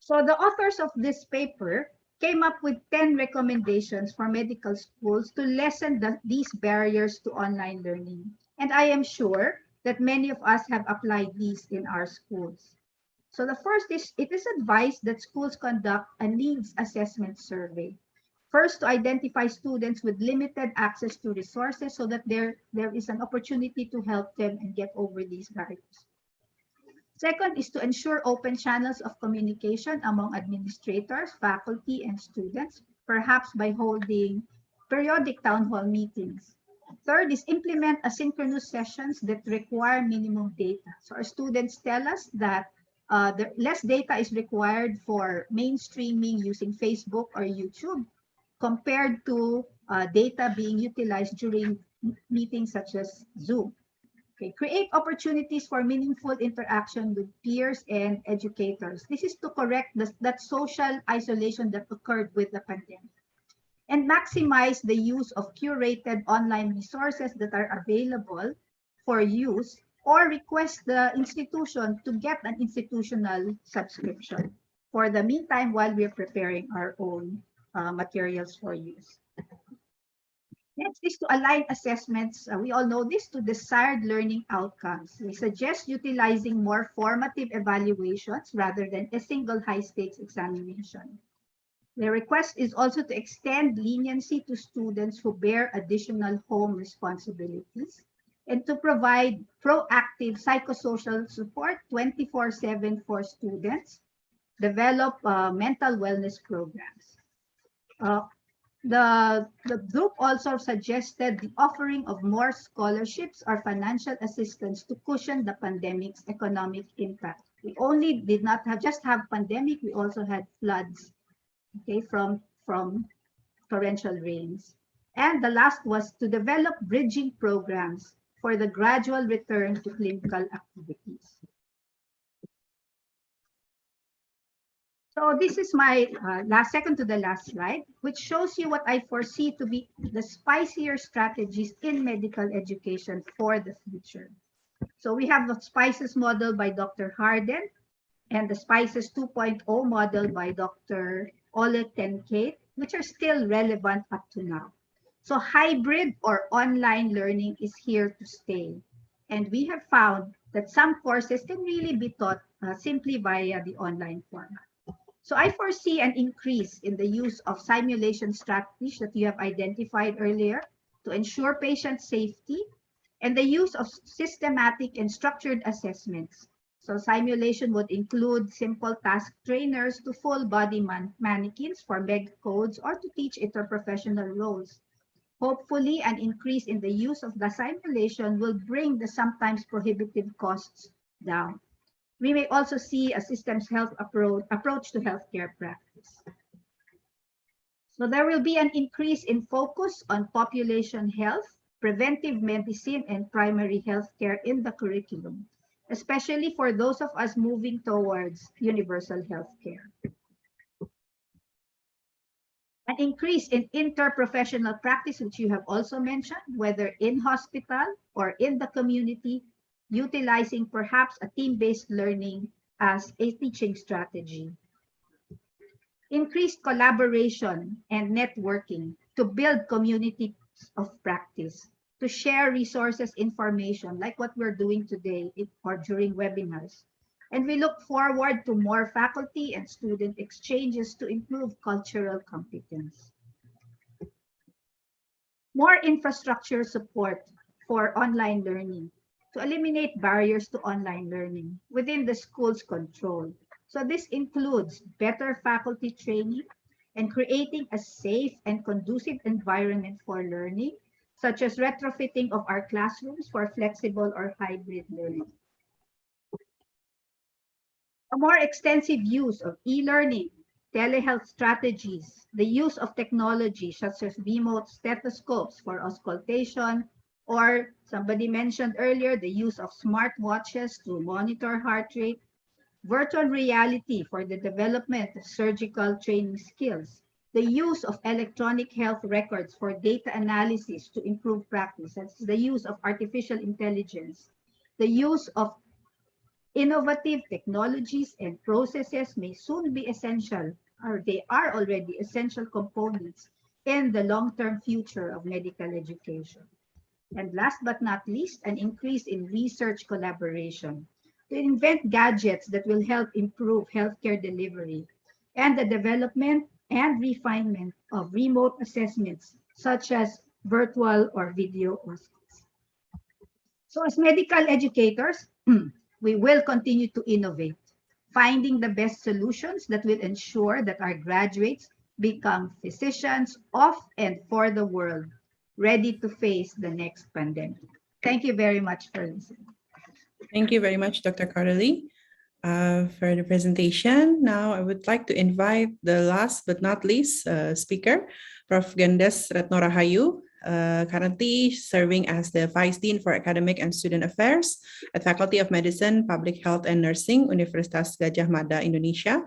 [SPEAKER 5] So the authors of this paper came up with 10 recommendations for medical schools to lessen these barriers to online learning. And I am sure that many of us have applied these in our schools. So the first is, it is advised that schools conduct a needs assessment survey. First, to identify students with limited access to resources so that there is an opportunity to help them and get over these barriers. Second is to ensure open channels of communication among administrators, faculty, and students, perhaps by holding periodic town hall meetings. Third is implement asynchronous sessions that require minimum data. So our students tell us that the less data is required for mainstreaming using Facebook or YouTube compared to data being utilized during meetings such as Zoom. Okay, create opportunities for meaningful interaction with peers and educators. This is to correct that social isolation that occurred with the pandemic. And maximize the use of curated online resources that are available for use, or request the institution to get an institutional subscription for the meantime while we're preparing our own materials for use. Next is to align assessments, we all know this, to desired learning outcomes. We suggest utilizing more formative evaluations rather than a single high-stakes examination. The request is also to extend leniency to students who bear additional home responsibilities and to provide proactive psychosocial support 24/7 for students, develop mental wellness programs. The group also suggested the offering of more scholarships or financial assistance to cushion the pandemic's economic impact. We only did not just have pandemic, we also had floods, okay, from torrential rains. And the last was to develop bridging programs for the gradual return to clinical activities. So this is my second to the last slide, which shows you what I foresee to be the spicier strategies in medical education for the future. So we have the SPICES model by Dr. Harden and the SPICES 2.0 model by Dr. Ole Tenkate, which are still relevant up to now. So hybrid or online learning is here to stay. And we have found that some courses can really be taught simply via the online format. So I foresee an increase in the use of simulation strategies that you have identified earlier to ensure patient safety, and the use of systematic and structured assessments. So simulation would include simple task trainers to full body mannequins for MEG codes or to teach interprofessional roles. Hopefully, an increase in the use of the simulation will bring the sometimes prohibitive costs down. We may also see a systems health approach to healthcare practice. So there will be an increase in focus on population health, preventive medicine, and primary healthcare in the curriculum, especially for those of us moving towards universal healthcare. An increase in interprofessional practice, which you have also mentioned, whether in hospital or in the community, utilizing perhaps a team-based learning as a teaching strategy. Increased collaboration and networking to build communities of practice, to share resources, information, like what we're doing today or during webinars. And we look forward to more faculty and student exchanges to improve cultural competence. More infrastructure support for online learning, to eliminate barriers to online learning within the school's control. So this includes better faculty training and creating a safe and conducive environment for learning, such as retrofitting of our classrooms for flexible or hybrid learning. A more extensive use of e-learning, telehealth strategies, the use of technology such as remote stethoscopes for auscultation, or somebody mentioned earlier, the use of smartwatches to monitor heart rate, virtual reality for the development of surgical training skills, the use of electronic health records for data analysis to improve practice, that's the use of artificial intelligence, the use of innovative technologies and processes may soon be essential, or they are already essential components in the long-term future of medical education. And last but not least, an increase in research collaboration to invent gadgets that will help improve healthcare delivery and the development and refinement of remote assessments, such as virtual or video OSCEs. So as medical educators, we will continue to innovate, finding the best solutions that will ensure that our graduates become physicians of and for the world, ready to face the next pandemic. Thank you very much for listening.
[SPEAKER 2] Thank you very much, Dr. Carly, for the presentation. Now, I would like to invite the last but not least speaker, Prof. Gendes Retno Rahayu, currently serving as the Vice Dean for Academic and Student Affairs at Faculty of Medicine, Public Health and Nursing, Universitas Gadjah Mada, Indonesia.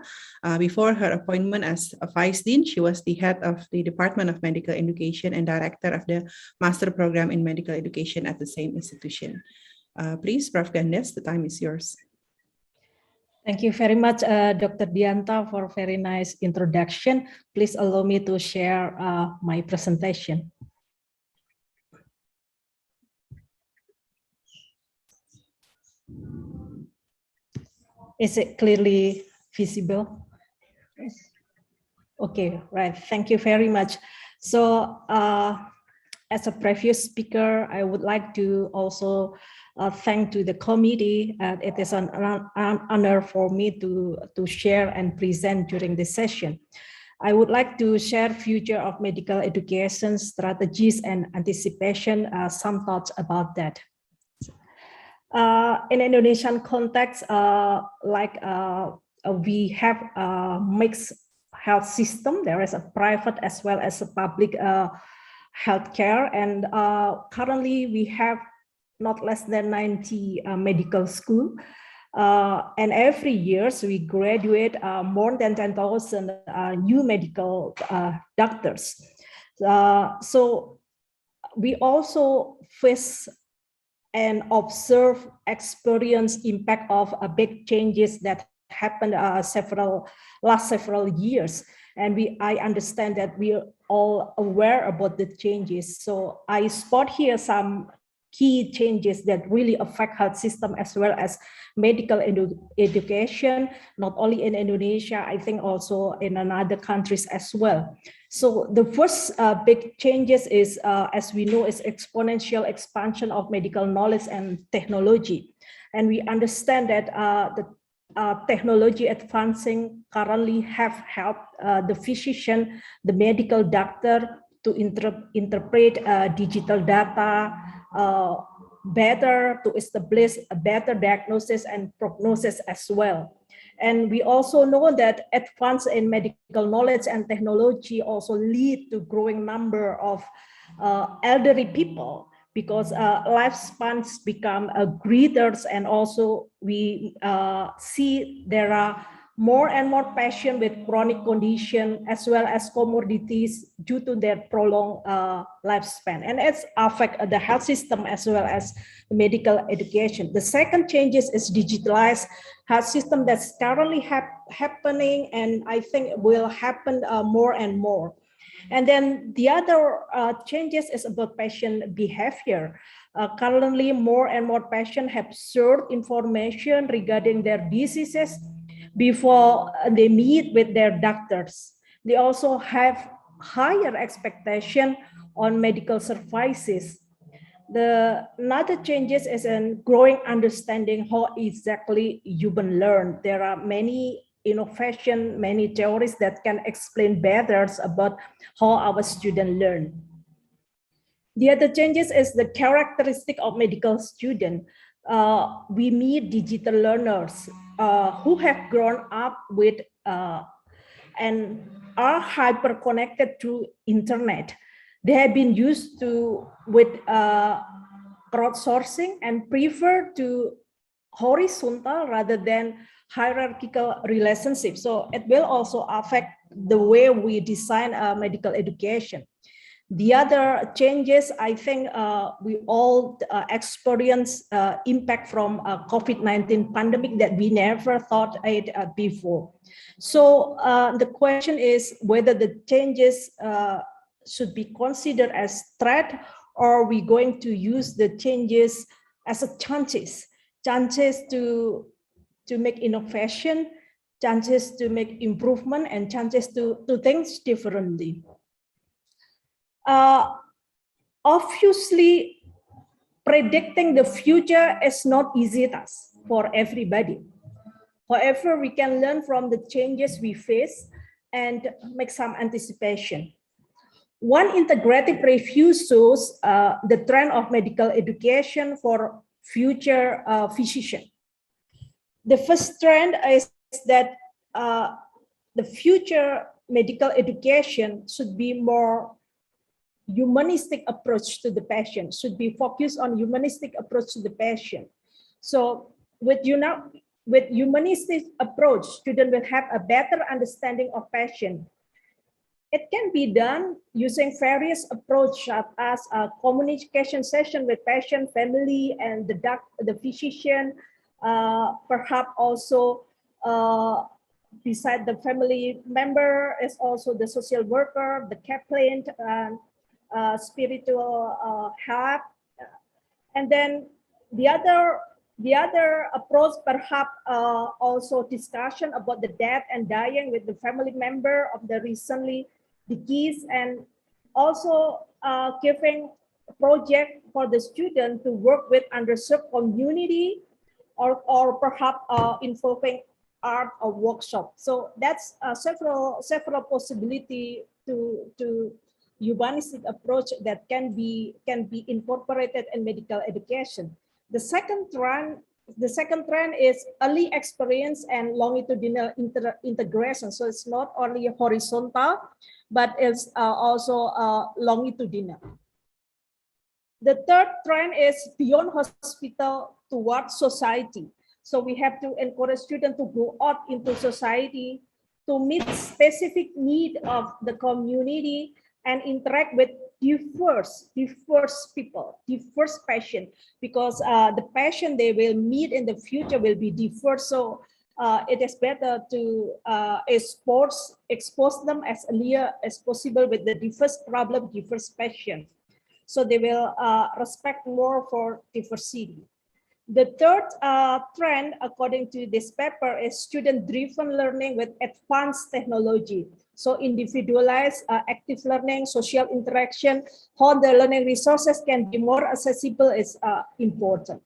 [SPEAKER 2] Before her appointment as a Vice Dean, she was the head of the Department of Medical Education and director of the Master Program in Medical Education at the same institution. Please, Prof. Gendes, the time is yours.
[SPEAKER 6] Thank you very much, Dr. Dianta, for a very nice introduction. Please allow me to share my presentation. Is it clearly visible?
[SPEAKER 5] Yes.
[SPEAKER 6] Okay, right. Thank you very much. So, as a previous speaker, I would like to also thank to the committee. It is an honor for me to share and present during this session. I would like to share future of medical education strategies and anticipation, some thoughts about that. In Indonesian context, we have a mixed health system. There is a private as well as a public healthcare, and currently we have not less than 90 medical schools. And every year we graduate more than 10,000 new medical doctors. So we also face and observe, experience impact of big changes that happened last several years. And I understand that we are all aware about the changes. So I spot here some key changes that really affect health system as well as medical education, not only in Indonesia, I think also in other countries as well. So the first big changes is, as we know, is exponential expansion of medical knowledge and technology. And we understand that the technology advancing currently have helped the physician, the medical doctor to interpret digital data better, to establish a better diagnosis and prognosis as well. And we also know that advance in medical knowledge and technology also lead to growing number of elderly people, because lifespans become greater, and also we see there are more and more patients with chronic condition as well as comorbidities due to their prolonged lifespan, and it's affect the health system as well as medical education. The second changes is digitalized health system that's currently happening, and I think will happen more and more. And then the other changes is about patient behavior. Currently, more and more patients have shared information regarding their diseases before they meet with their doctors. They also have higher expectation on medical services. Another changes is a growing understanding how exactly human learn. There are many innovation, many theories that can explain better about how our students learn. The other changes is the characteristic of medical student. We meet digital learners who have grown up with and are hyper connected through internet. They have been used to with crowdsourcing and prefer to horizontal rather than hierarchical relationships. So it will also affect the way we design medical education. The other changes, I think we all experience impact from COVID-19 pandemic that we never thought it before. So the question is whether the changes should be considered as threat, or are we going to use the changes as a chances to make innovation, chances to make improvement, and chances to think differently. Obviously, predicting the future is not easy task for everybody. However, we can learn from the changes we face and make some anticipation. One integrative review shows the trend of medical education for future physicians. The first trend is that the future medical education should be more humanistic approach to the patient, should be focused on humanistic approach to the patient. So with humanistic approach, students will have a better understanding of patient. It can be done using various approaches, such as a communication session with patient, family, and the physician. Perhaps also beside the family member is also the social worker, the chaplain, spiritual help, and then the other approach, perhaps also discussion about the death and dying with the family member of the recently deceased, and also giving a project for the student to work with underserved community, or perhaps involving art or workshop. So that's several possibility to humanistic approach that can be incorporated in medical education. The second trend is early experience and longitudinal integration. So it's not only horizontal, but it's also longitudinal. The third trend is beyond hospital towards society. So we have to encourage students to go out into society to meet specific need of the community and interact with diverse people, diverse patient, because the patient they will meet in the future will be diverse. So it is better to expose them as earlier as possible with the diverse problem, diverse patient. So they will respect more for diversity. The third trend, according to this paper, is student-driven learning with advanced technology. So individualized active learning, social interaction, how the learning resources can be more accessible is important.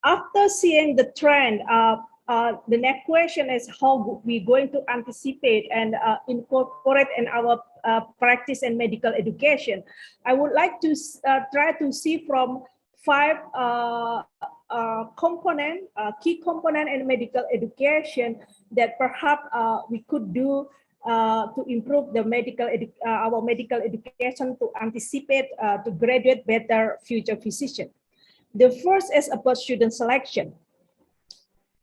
[SPEAKER 6] After seeing the trend, the next question is how we're going to anticipate and incorporate in our practice and medical education. I would like to try to see from 5 key component in medical education that perhaps we could do to improve the our medical education to anticipate to graduate better future physicians. The first is about student selection.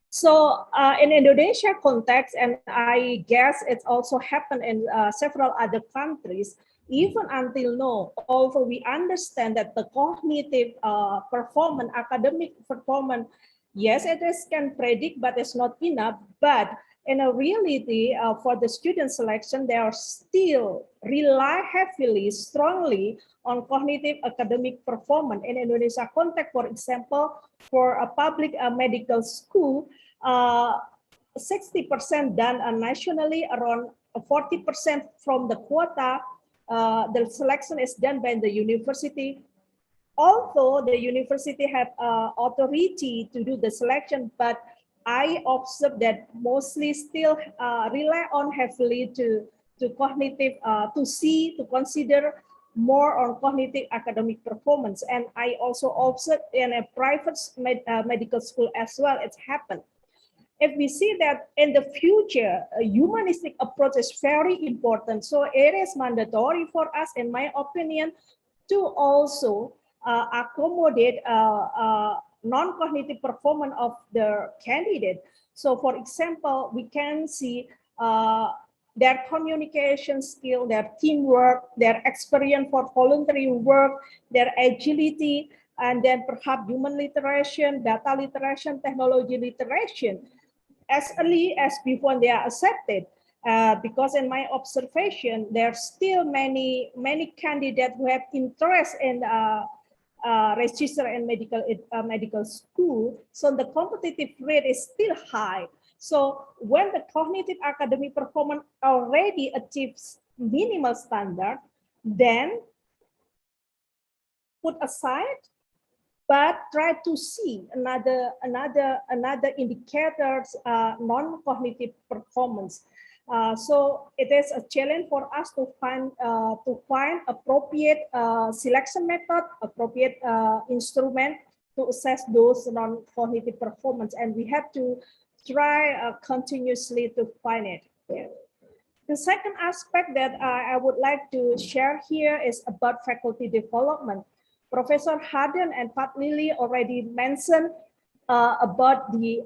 [SPEAKER 6] So in Indonesia context, and I guess it also happened in several other countries, even until now, although we understand that the cognitive performance, academic performance, yes, it is can predict, but it's not enough. But in a reality, for the student selection, they are still rely heavily, strongly on cognitive academic performance. In Indonesia context, for example, for a public medical school, 60% done nationally, around 40% from the quota. The selection is done by the university. Although the university have authority to do the selection, but I observe that mostly still rely on heavily to cognitive, to consider more on cognitive academic performance. And I also observe in a private medical school as well, it's happened. If we see that in the future, a humanistic approach is very important. So it is mandatory for us, in my opinion, to also accommodate non-cognitive performance of the candidate. So for example, we can see their communication skill, their teamwork, their experience for voluntary work, their agility, and then perhaps human literation, data literation, technology literation, as early as before they are accepted. Because in my observation, there are still many candidates who have interest in register in medical school. So the competitive rate is still high. So when the cognitive academic performance already achieves minimal standard, then put aside, but try to see another indicators, non-cognitive performance. So it is a challenge for us to find appropriate selection method, appropriate instrument to assess those non-cognitive performance, and we have to try continuously to find it. Yeah. The second aspect that I would like to share here is about faculty development. Professor Harden and Pat Lily already mentioned about the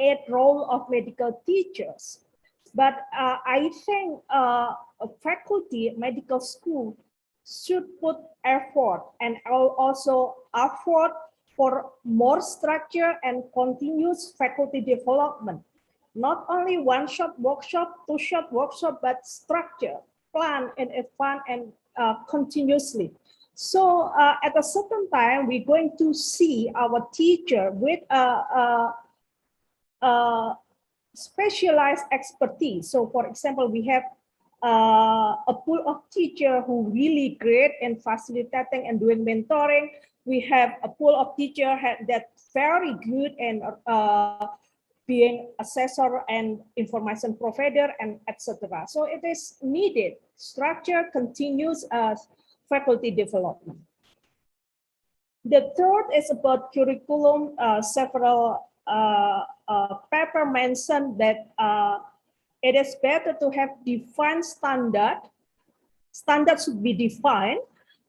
[SPEAKER 6] aid role of medical teachers. But I think a faculty medical school should put effort and also effort for more structure and continuous faculty development. Not only one-shot workshop, two-shot workshop, but structure, plan, and expand and continuously. So at a certain time, we're going to see our teacher with specialized expertise. So for example, we have a pool of teachers who really great in facilitating and doing mentoring. We have a pool of teachers that's very good in being assessor and information provider and etc. So it is needed structure, continuous faculty development. The third is about curriculum. Several paper mentioned that it is better to have defined standard. Standards should be defined,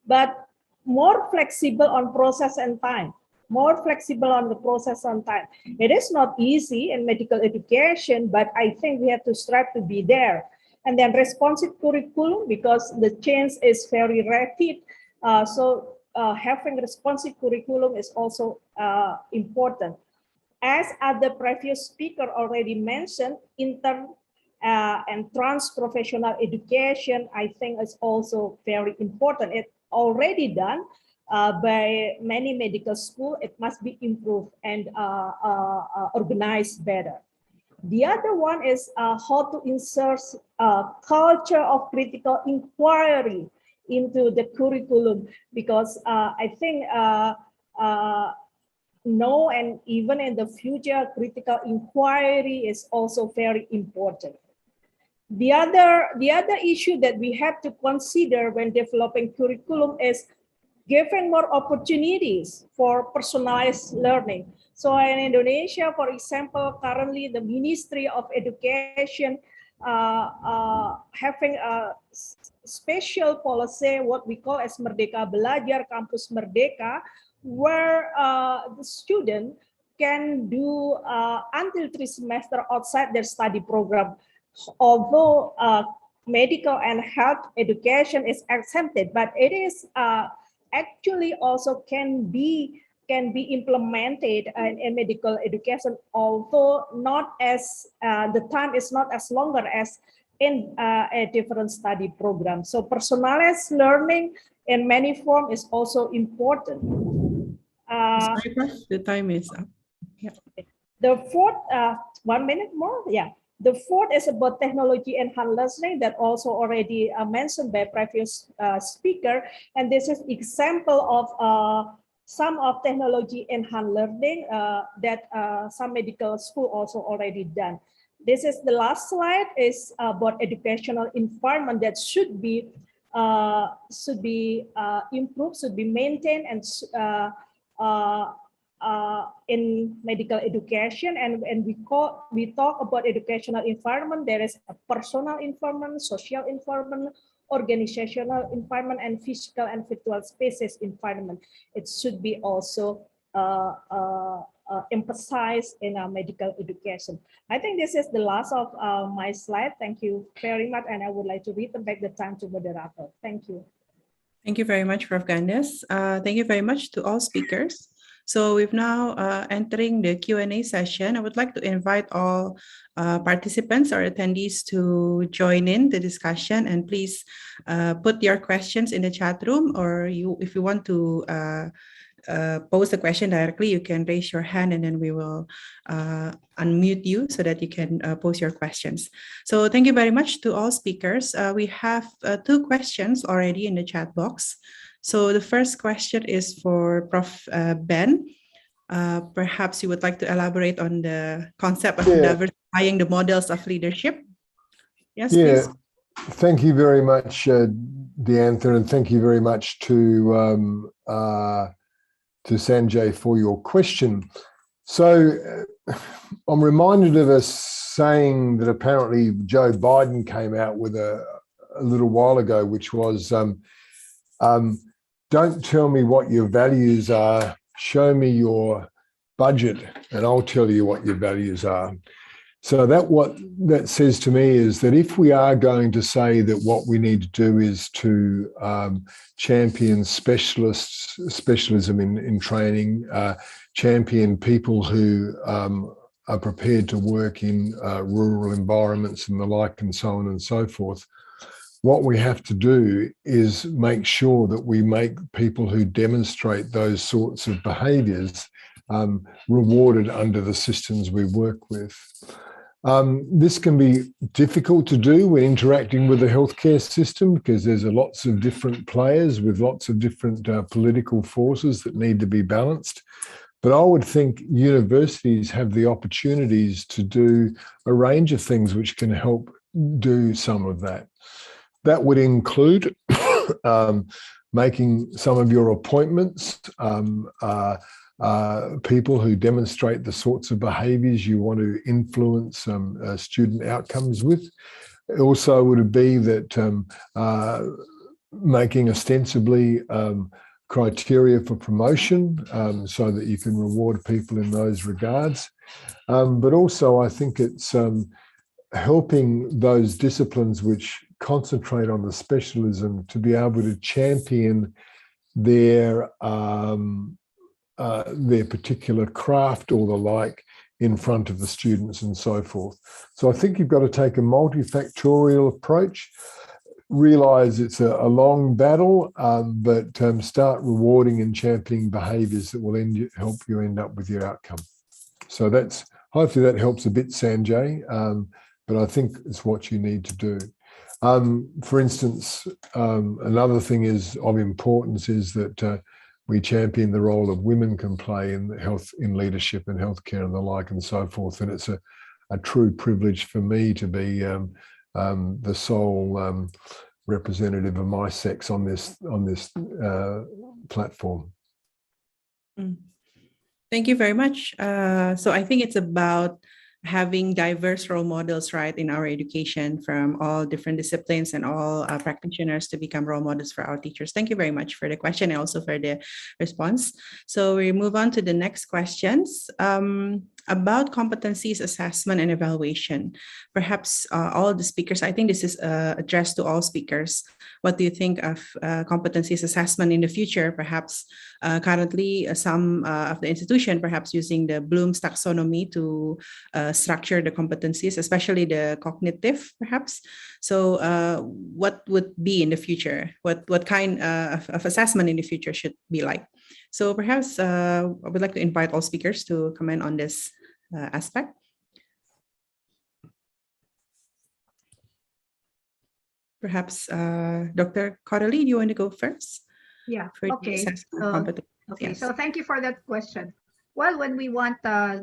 [SPEAKER 6] but more flexible on process and time. More flexible on the process and time. It is not easy in medical education, but I think we have to strive to be there. And then responsive curriculum, because the change is very rapid. So having responsive curriculum is also important. As other previous speaker already mentioned, intern and trans-professional education, I think is also very important. It's already done by many medical schools. It must be improved and organized better. The other one is how to insert culture of critical inquiry into the curriculum, because I think now and even in the future, critical inquiry is also very important. The other issue that we have to consider when developing curriculum is giving more opportunities for personalized learning. So in Indonesia, for example, currently the Ministry of Education having a special policy, what we call as Merdeka Belajar, Kampus Merdeka, where the student can do until 3 semesters outside their study program. Although medical and health education is exempted, but it is actually also can be implemented in medical education, although not as the time is not as longer as in a different study program. So personalized learning in many forms is also important.
[SPEAKER 2] Sorry, Prof, the time is up. Yeah.
[SPEAKER 6] The fourth, 1 minute more, yeah. The fourth is about technology enhanced learning that also already mentioned by previous speaker, and this is example of some of technology enhanced learning that some medical school also already done. This is the last slide, is about educational environment that should be improved, should be maintained, and in medical education. And we talk about educational environment, there is a personal environment, social environment, organizational environment, and physical and virtual spaces environment. It should be also emphasized in our medical education. I think this is the last of my slide. Thank you very much, and I would like to return back the time to moderator. Thank you.
[SPEAKER 2] Thank you very much, Prof. Gandes. Thank you very much to all speakers. So we've now entering the Q&A session. I would like to invite all participants or attendees to join in the discussion, and please put your questions in the chat room, or if you want to pose the question directly, you can raise your hand and then we will unmute you so that you can pose your questions. So thank you very much to all speakers. We have 2 questions already in the chat box. So the first question is for Prof. Ben. Perhaps you would like to elaborate on the concept of diversifying the models of leadership. Yes, please.
[SPEAKER 4] Thank you very much, Deantha, and thank you very much to Sanjay for your question. So I'm reminded of a saying that apparently Joe Biden came out with a little while ago, which was, don't tell me what your values are, show me your budget and I'll tell you what your values are. So what that says to me is that if we are going to say that what we need to do is to champion specialism in training, champion people who are prepared to work in rural environments and the like and so on and so forth, what we have to do is make sure that we make people who demonstrate those sorts of behaviours rewarded under the systems we work with. This can be difficult to do when interacting with the healthcare system because there's lots of different players with lots of different political forces that need to be balanced. But I would think universities have the opportunities to do a range of things which can help do some of that. That would include making some of your appointments people who demonstrate the sorts of behaviours you want to influence student outcomes with. It also would be that making ostensibly criteria for promotion so that you can reward people in those regards. But also I think it's helping those disciplines which concentrate on the specialism to be able to champion their particular craft or the like in front of the students and so forth. So I think you've got to take a multifactorial approach, realise it's a long battle, but start rewarding and championing behaviours that will help you end up with your outcome. So hopefully that helps a bit, Sanjay, but I think it's what you need to do. For instance, another thing of importance is that we champion the role of women can play in leadership and healthcare and the like and so forth. And it's a true privilege for me to be the sole representative of my sex on this platform.
[SPEAKER 2] Thank you very much. So I think it's about having diverse role models, right, in our education from all different disciplines and all practitioners to become role models for our teachers. Thank you very much for the question and also for the response. So we move on to the next questions about competencies assessment and evaluation. Perhaps all the speakers, I think this is addressed to all speakers. What do you think of competencies assessment in the future? Perhaps currently some of the institution perhaps using the Bloom's taxonomy to structure the competencies, especially the cognitive, perhaps. So what would be in the future? What kind of assessment in the future should be like? So perhaps I would like to invite all speakers to comment on this aspect. Perhaps Dr. Coralie, do you want to go first?
[SPEAKER 5] Yeah,
[SPEAKER 2] For
[SPEAKER 5] okay.
[SPEAKER 2] Okay,
[SPEAKER 5] yes. So thank you for that question. Well, when we want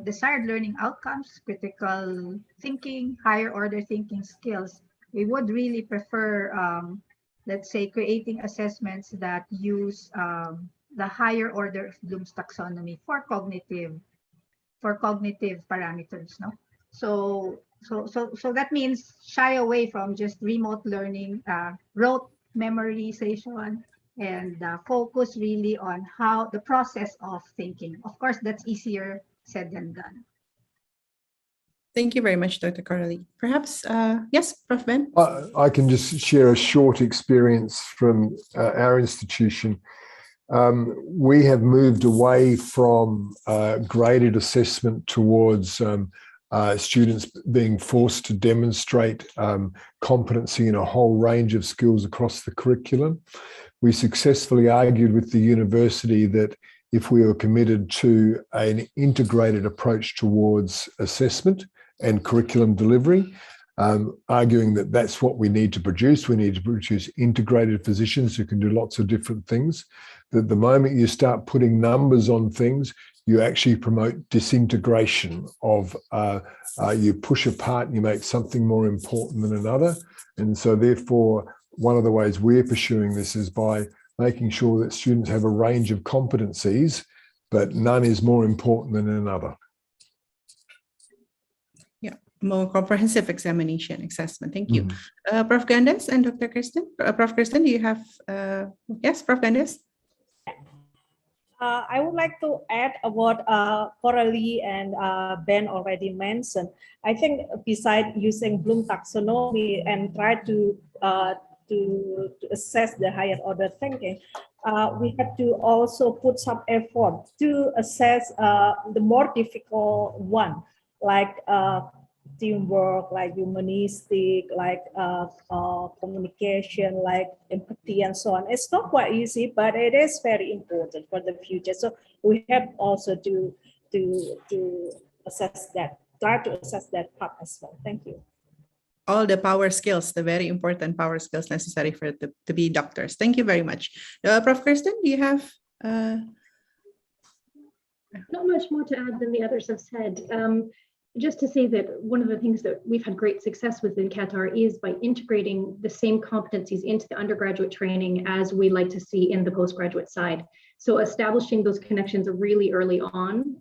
[SPEAKER 5] desired learning outcomes, critical thinking, higher order thinking skills, we would really prefer, let's say, creating assessments that use the higher order of Bloom's taxonomy for cognitive parameters. No, so that means shy away from just remote learning, rote memorization, and focus really on how the process of thinking. Of course, that's easier said than done.
[SPEAKER 2] Thank you very much, Dr. Coralie. Perhaps, yes, Prof. Ben?
[SPEAKER 4] I can just share a short experience from our institution. We have moved away from graded assessment towards students being forced to demonstrate competency in a whole range of skills across the curriculum. We successfully argued with the university that if we are committed to an integrated approach towards assessment and curriculum delivery, arguing that that's what we need to produce. We need to produce integrated physicians who can do lots of different things. That the moment you start putting numbers on things, you actually promote disintegration of, you push apart and you make something more important than another. And so therefore, one of the ways we're pursuing this is by making sure that students have a range of competencies, but none is more important than another.
[SPEAKER 2] Yeah, more comprehensive examination assessment. Thank you. Prof. Gandes and Dr. Kristen. Prof. Kristen, do you have, yes, Prof. Gandes?
[SPEAKER 6] I would like to add what Coralie and Ben already mentioned. I think besides using Bloom taxonomy and try to assess the higher order thinking, we have to also put some effort to assess the more difficult one, like teamwork, like humanistic, like communication, like empathy, and so on. It's not quite easy, but it is very important for the future. So we have also to assess that, try to assess that part as well. Thank you.
[SPEAKER 2] All the power skills, the very important power skills necessary for to be doctors. Thank you very much. Prof. Kirsten, do you have?
[SPEAKER 3] Not much more to add than the others have said. Just to say that one of the things that we've had great success with in Qatar is by integrating the same competencies into the undergraduate training as we like to see in the postgraduate side. So establishing those connections really early on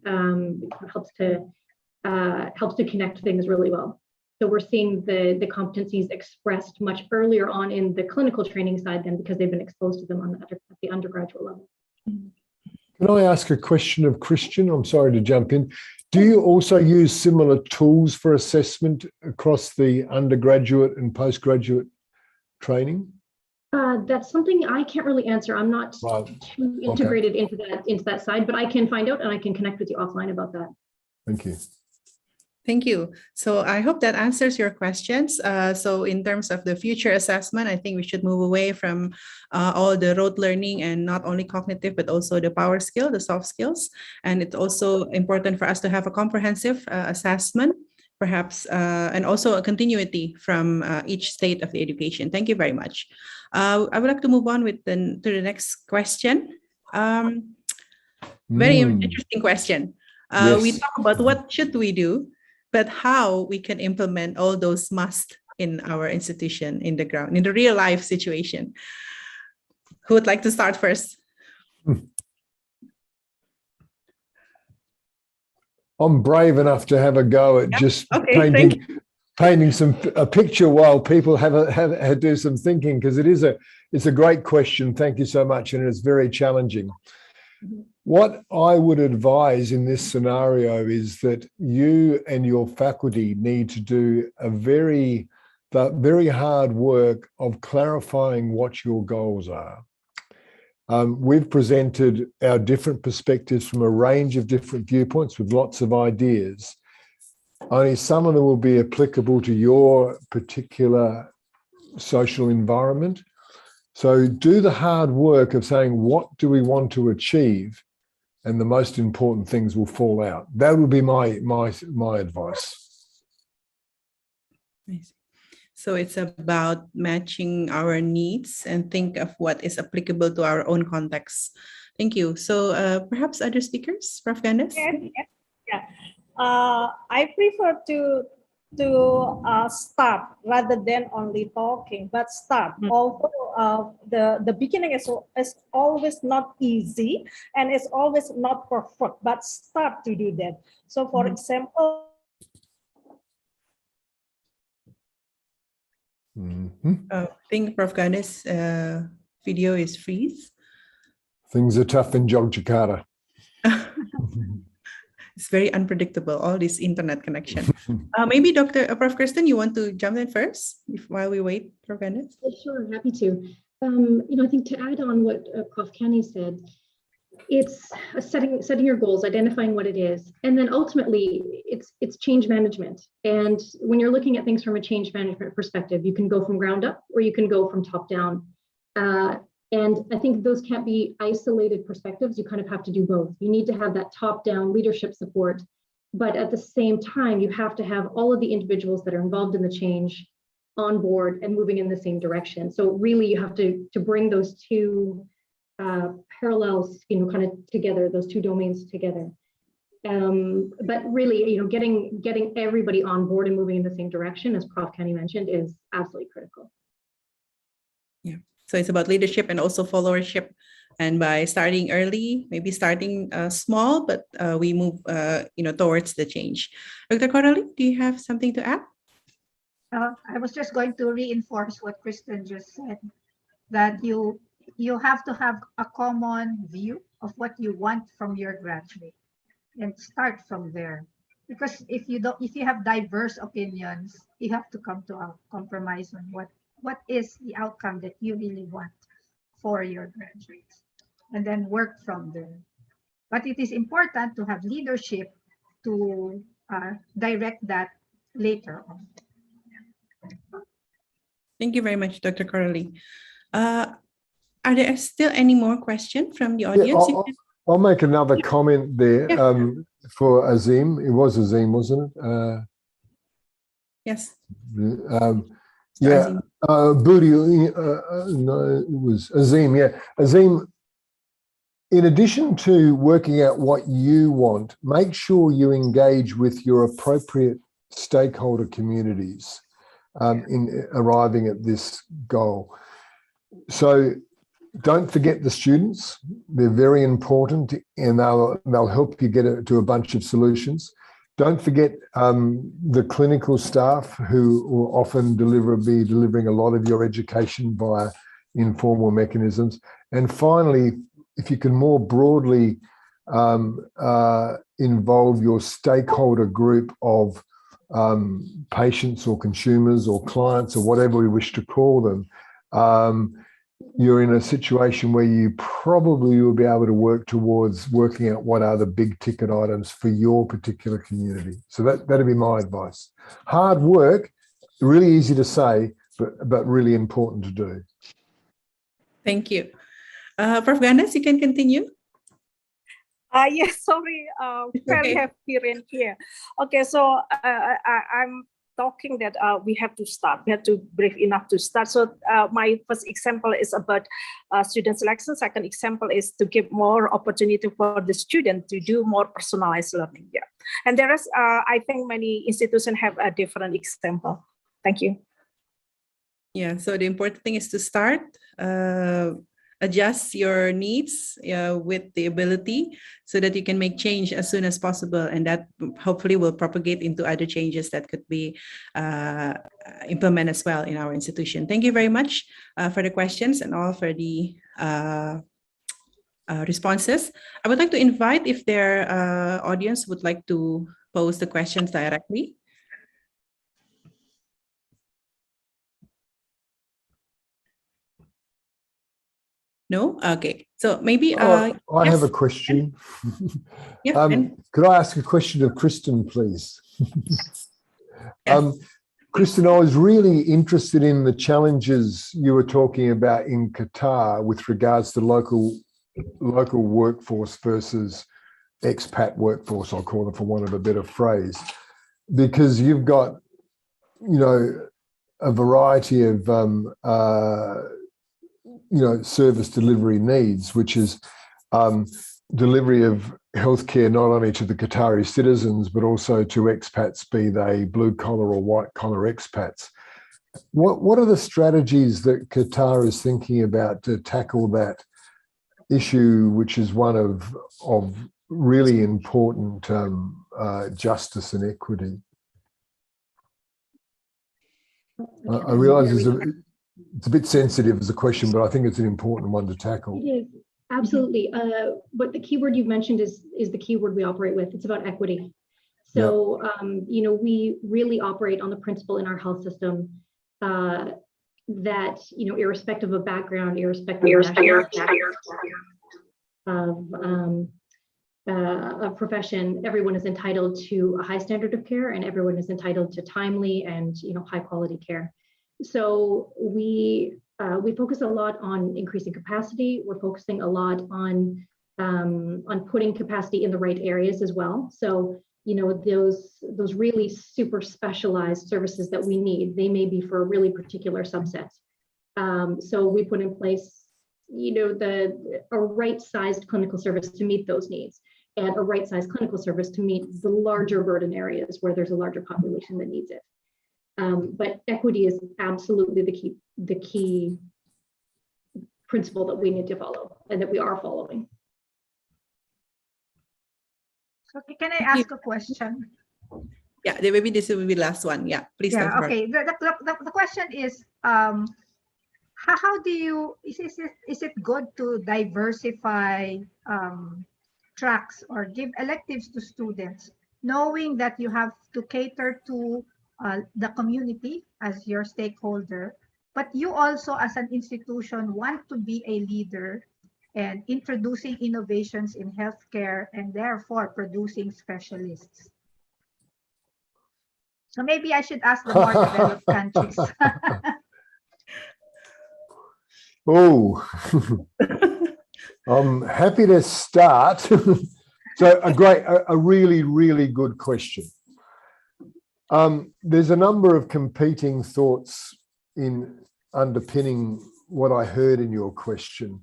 [SPEAKER 3] helps to connect things really well. So we're seeing the competencies expressed much earlier on in the clinical training side than because they've been exposed to them on the undergraduate level.
[SPEAKER 4] Can I ask a question of Christian? I'm sorry to jump in. Do you also use similar tools for assessment across the undergraduate and postgraduate training?
[SPEAKER 3] That's something I can't really answer. I'm not too integrated into that side, but I can find out and I can connect with you offline about that.
[SPEAKER 4] Thank you.
[SPEAKER 2] Thank you. So I hope that answers your questions. So in terms of the future assessment, I think we should move away from all the rote learning and not only cognitive, but also the power skill, the soft skills. And it's also important for us to have a comprehensive assessment, perhaps, and also a continuity from each state of the education. Thank you very much. I would like to move on with to the next question. Very interesting question.
[SPEAKER 4] Yes.
[SPEAKER 2] We talk about what should we do, but how we can implement all those must in our institution, in the ground, in the real life situation. Who would like to start first?
[SPEAKER 4] I'm brave enough to have a go at just
[SPEAKER 2] painting
[SPEAKER 4] a picture while people do some thinking, because it's a great question. Thank you so much, and it's very challenging. What I would advise in this scenario is that you and your faculty need to do the very hard work of clarifying what your goals are. We've presented our different perspectives from a range of different viewpoints with lots of ideas. Only some of them will be applicable to your particular social environment. So do the hard work of saying, what do we want to achieve? And the most important things will fall out. That would be my advice.
[SPEAKER 2] Nice. So it's about matching our needs and think of what is applicable to our own context. Thank you. So perhaps other speakers, Prof. Gandes?
[SPEAKER 6] Yeah. I prefer to start rather than only talking, but start. Although the beginning is always not easy and it's always not perfect, but start to do that. So for example,
[SPEAKER 2] I think Prof. Gandes' video is freeze.
[SPEAKER 4] Things are tough in Yogyakarta.
[SPEAKER 2] It's very unpredictable, all this internet connection. Maybe Prof. Kristen, you want to jump in first while we wait for Gandes?
[SPEAKER 3] Sure, happy to. I think to add on what Prof. Kenny said, it's setting your goals, identifying what it is, and then ultimately it's change management. And when you're looking at things from a change management perspective, you can go from ground up or you can go from top down. And I think those can't be isolated perspectives. You kind of have to do both. You need to have that top-down leadership support, but at the same time, you have to have all of the individuals that are involved in the change on board and moving in the same direction. So really, you have to bring those two parallels, kind of together, those two domains together. But really, getting everybody on board and moving in the same direction, as Prof. Kenny mentioned, is absolutely critical.
[SPEAKER 2] Yeah. So it's about leadership and also followership. And by starting early, maybe starting small, but we move, towards the change. Dr. Coralie, do you have something to add?
[SPEAKER 5] I was just going to reinforce what Kristen just said, that you have to have a common view of what you want from your graduate and start from there. Because if you have diverse opinions, you have to come to a compromise on what is the outcome that you really want for your graduates, and then work from there. But it is important to have leadership to direct that later on.
[SPEAKER 2] Thank you very much, Dr. Coralie. Are there still any more questions from the audience?
[SPEAKER 4] Yeah, I'll make another comment there.
[SPEAKER 2] Yeah.
[SPEAKER 4] For Azim. It was Azim, wasn't it?
[SPEAKER 2] Yes.
[SPEAKER 4] Yeah, Booty, no, it was Azim. Yeah, Azim, in addition to working out what you want, make sure you engage with your appropriate stakeholder communities in arriving at this goal. So don't forget the students. They're very important, and they'll help you get to a bunch of solutions. Don't forget the clinical staff, who will often be delivering a lot of your education via informal mechanisms. And finally, if you can more broadly involve your stakeholder group of patients or consumers or clients or whatever we wish to call them, you're in a situation where you probably will be able to work towards working out what are the big ticket items for your particular community. So that'd be my advice. Hard work, really easy to say, but really important to do.
[SPEAKER 2] Thank you. Prof. Ganes, you can continue.
[SPEAKER 6] Yes, sorry, very happy rain here. Okay, so I'm talking that we have to start. We have to brief enough to start. So my first example is about student selection. Second example is to give more opportunity for the student to do more personalized learning. Yeah, and there is, I think, many institutions have a different example. Thank you.
[SPEAKER 2] Yeah. So the important thing is to start. Adjust your needs with the ability so that you can make change as soon as possible, and that hopefully will propagate into other changes that could be implemented as well in our institution. Thank you very much for the questions and all for the responses. I would like to invite, if their audience would like to pose the questions directly. No? Okay. So maybe
[SPEAKER 4] I
[SPEAKER 2] yes.
[SPEAKER 4] have a question.
[SPEAKER 2] Yeah,
[SPEAKER 4] could I ask a question of Kristen, please?
[SPEAKER 2] Yes.
[SPEAKER 4] Kristen, I was really interested in the challenges you were talking about in Qatar with regards to local workforce versus expat workforce, I'll call it, for want of a better phrase, because you've got, a variety of service delivery needs, which is delivery of healthcare not only to the Qatari citizens, but also to expats, be they blue collar or white collar expats. What are the strategies that Qatar is thinking about to tackle that issue, which is one of really important justice and equity? I realize it's a bit sensitive as a question, but I think it's an important one to tackle.
[SPEAKER 3] It is, absolutely. But the keyword you've mentioned is the keyword we operate with. It's about equity. So, we really operate on the principle in our health system that, irrespective of background, irrespective of profession, everyone is entitled to a high standard of care, and everyone is entitled to timely and high quality care. So we we focus a lot on increasing capacity. We're focusing a lot on putting capacity in the right areas as well. So, you know, those really super specialized services that we need, they may be for a really particular subset. So we put in place, you know, a right-sized clinical service to meet those needs, and a right-sized clinical service to meet the larger burden areas where there's a larger population that needs it. But equity is absolutely the key principle that we need to follow and that we are following.
[SPEAKER 5] So can I ask a question?
[SPEAKER 2] Yeah, maybe this will be the last one. Yeah, please.
[SPEAKER 5] Yeah,
[SPEAKER 2] Dr.
[SPEAKER 5] okay. The question is, how do you, is it good to diversify tracks or give electives to students, knowing that you have to cater to the community as your stakeholder, but you also as an institution want to be a leader and introducing innovations in healthcare and therefore producing specialists? So maybe I should ask the more developed countries.
[SPEAKER 4] Oh, I'm happy to start. So a really, really good question. There's a number of competing thoughts in underpinning what I heard in your question.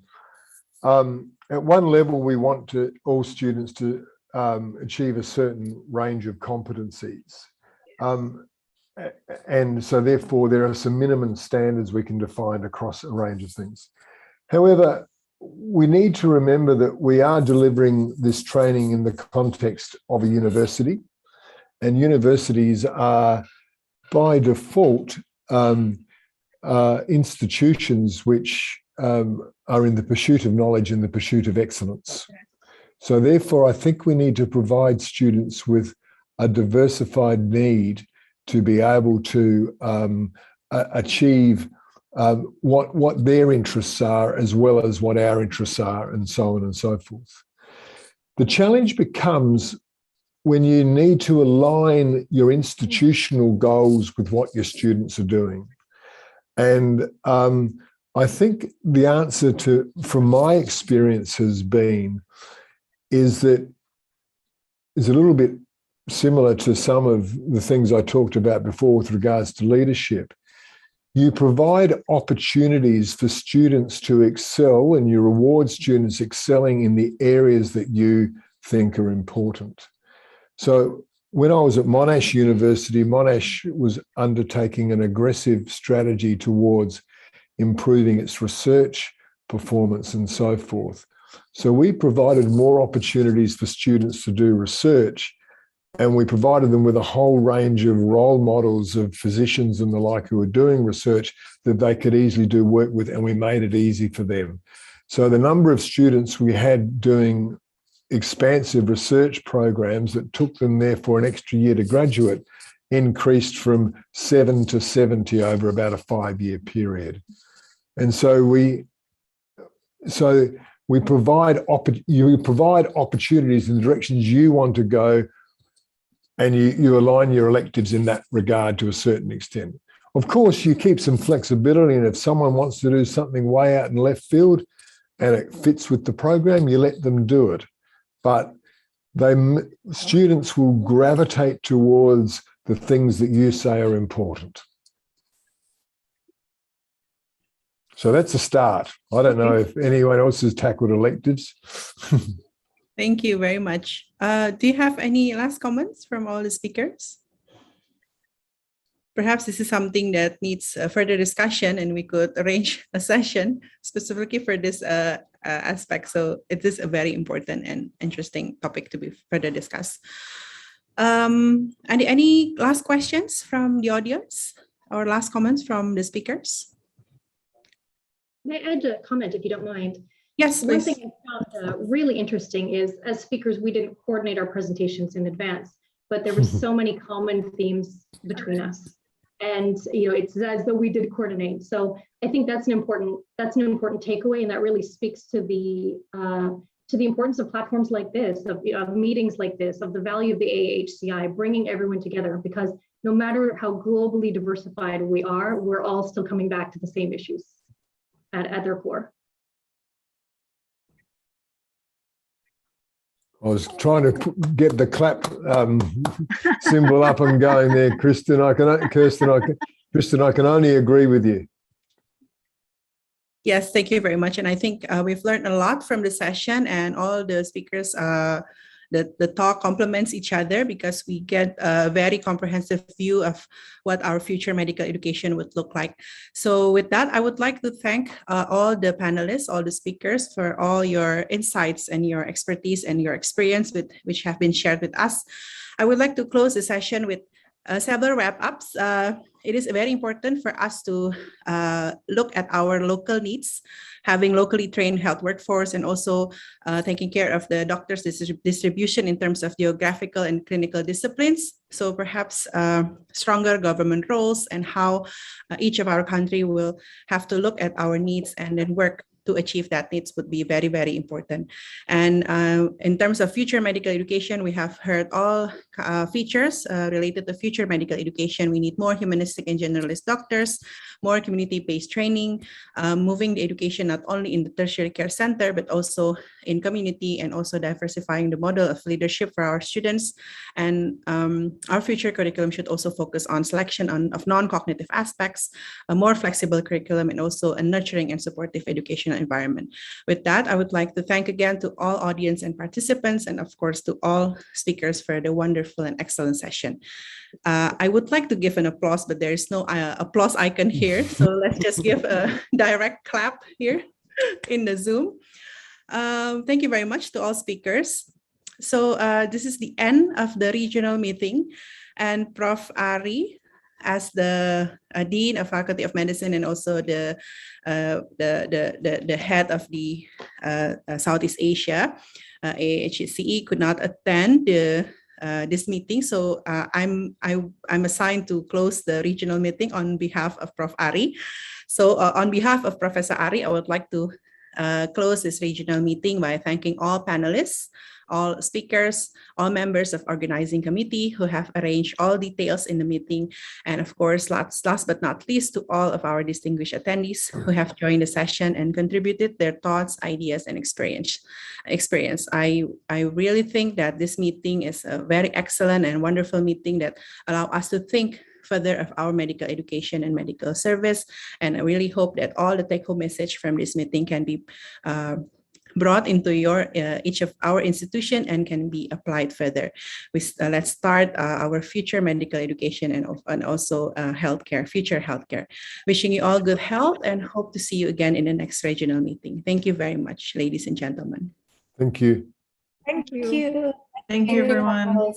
[SPEAKER 4] At one level, we want all students to achieve a certain range of competencies. And so therefore, there are some minimum standards we can define across a range of things. However, we need to remember that we are delivering this training in the context of a university, and universities are by default institutions which are in the pursuit of knowledge and the pursuit of excellence. So therefore, I think we need to provide students with a diversified need to be able to achieve what their interests are, as well as what our interests are, and so on and so forth. The challenge becomes when you need to align your institutional goals with what your students are doing. And I think the answer from my experience is a little bit similar to some of the things I talked about before with regards to leadership. You provide opportunities for students to excel, and you reward students excelling in the areas that you think are important. So when I was at Monash University, Monash was undertaking an aggressive strategy towards improving its research performance and so forth. So we provided more opportunities for students to do research, and we provided them with a whole range of role models of physicians and the like who were doing research that they could easily do work with, and we made it easy for them. So the number of students we had doing expansive research programs that took them therefore an extra year to graduate increased from 7 to 70 over about a 5-year period. And so you provide opportunities in the directions you want to go, and you align your electives in that regard to a certain extent. Of course, you keep some flexibility, and if someone wants to do something way out in left field and it fits with the program, you let them do it. But students will gravitate towards the things that you say are important. So that's a start. I don't know if anyone else has tackled electives.
[SPEAKER 2] Thank you very much. Do you have any last comments from all the speakers? Perhaps this is something that needs further discussion, and we could arrange a session specifically for this aspect. So it is a very important and interesting topic to be further discussed. Any last questions from the audience or last comments from the speakers?
[SPEAKER 3] May I add a comment, if you don't mind?
[SPEAKER 2] Yes, please.
[SPEAKER 3] One thing I found really interesting is, as speakers, we didn't coordinate our presentations in advance, but there were so many common themes between us. And it's as though we did coordinate. So I think that's an important takeaway, and that really speaks to the importance of platforms like this, of meetings like this, of the value of the AAHCI, bringing everyone together. Because no matter how globally diversified we are, we're all still coming back to the same issues. at their core.
[SPEAKER 4] I was trying to get the clap symbol up and going there, Kristen. Kristen, I can only agree with you.
[SPEAKER 2] Yes, thank you very much. And I think we've learned a lot from the session, and all the speakers, the talk complements each other because we get a very comprehensive view of what our future medical education would look like. So with that, I would like to thank all the panelists, all the speakers for all your insights and your expertise and your experience which have been shared with us. I would like to close the session with several wrap-ups. It is very important for us to look at our local needs, having locally trained health workforce, and also taking care of the doctors' distribution in terms of geographical and clinical disciplines. So perhaps stronger government roles and how each of our country will have to look at our needs and then work to achieve that needs would be very, very important. And in terms of future medical education, we have heard all features related to future medical education. We need more humanistic and generalist doctors, more community-based training, moving the education not only in the tertiary care center, but also in community, and also diversifying the model of leadership for our students. And our future curriculum should also focus on selection of non-cognitive aspects, a more flexible curriculum, and also a nurturing and supportive educational environment. With that, I would like to thank again to all audience and participants, and of course to all speakers for the wonderful and excellent session. I would like to give an applause, but there is no applause icon here. So let's just give a direct clap here in the Zoom. Thank you very much to all speakers. So this is the end of the regional meeting, and Prof. Ari, as the Dean of Faculty of Medicine and also the head of the Southeast Asia, AAHCI, could not attend this meeting. So I'm assigned to close the regional meeting on behalf of Prof. Ari. So on behalf of Professor Ari, I would like to close this regional meeting by thanking all panelists, all speakers, all members of organizing committee who have arranged all details in the meeting, and of course, last but not least, to all of our distinguished attendees who have joined the session and contributed their thoughts, ideas, and experience. I really think that this meeting is a very excellent and wonderful meeting that allow us to think further of our medical education and medical service. And I really hope that all the take-home message from this meeting can be brought into each of our institution and can be applied further. Let's start our future medical education and also future healthcare. Wishing you all good health and hope to see you again in the next regional meeting. Thank you very much, ladies and gentlemen.
[SPEAKER 4] Thank you.
[SPEAKER 5] Thank you.
[SPEAKER 6] Thank you.
[SPEAKER 1] Thank you, everyone.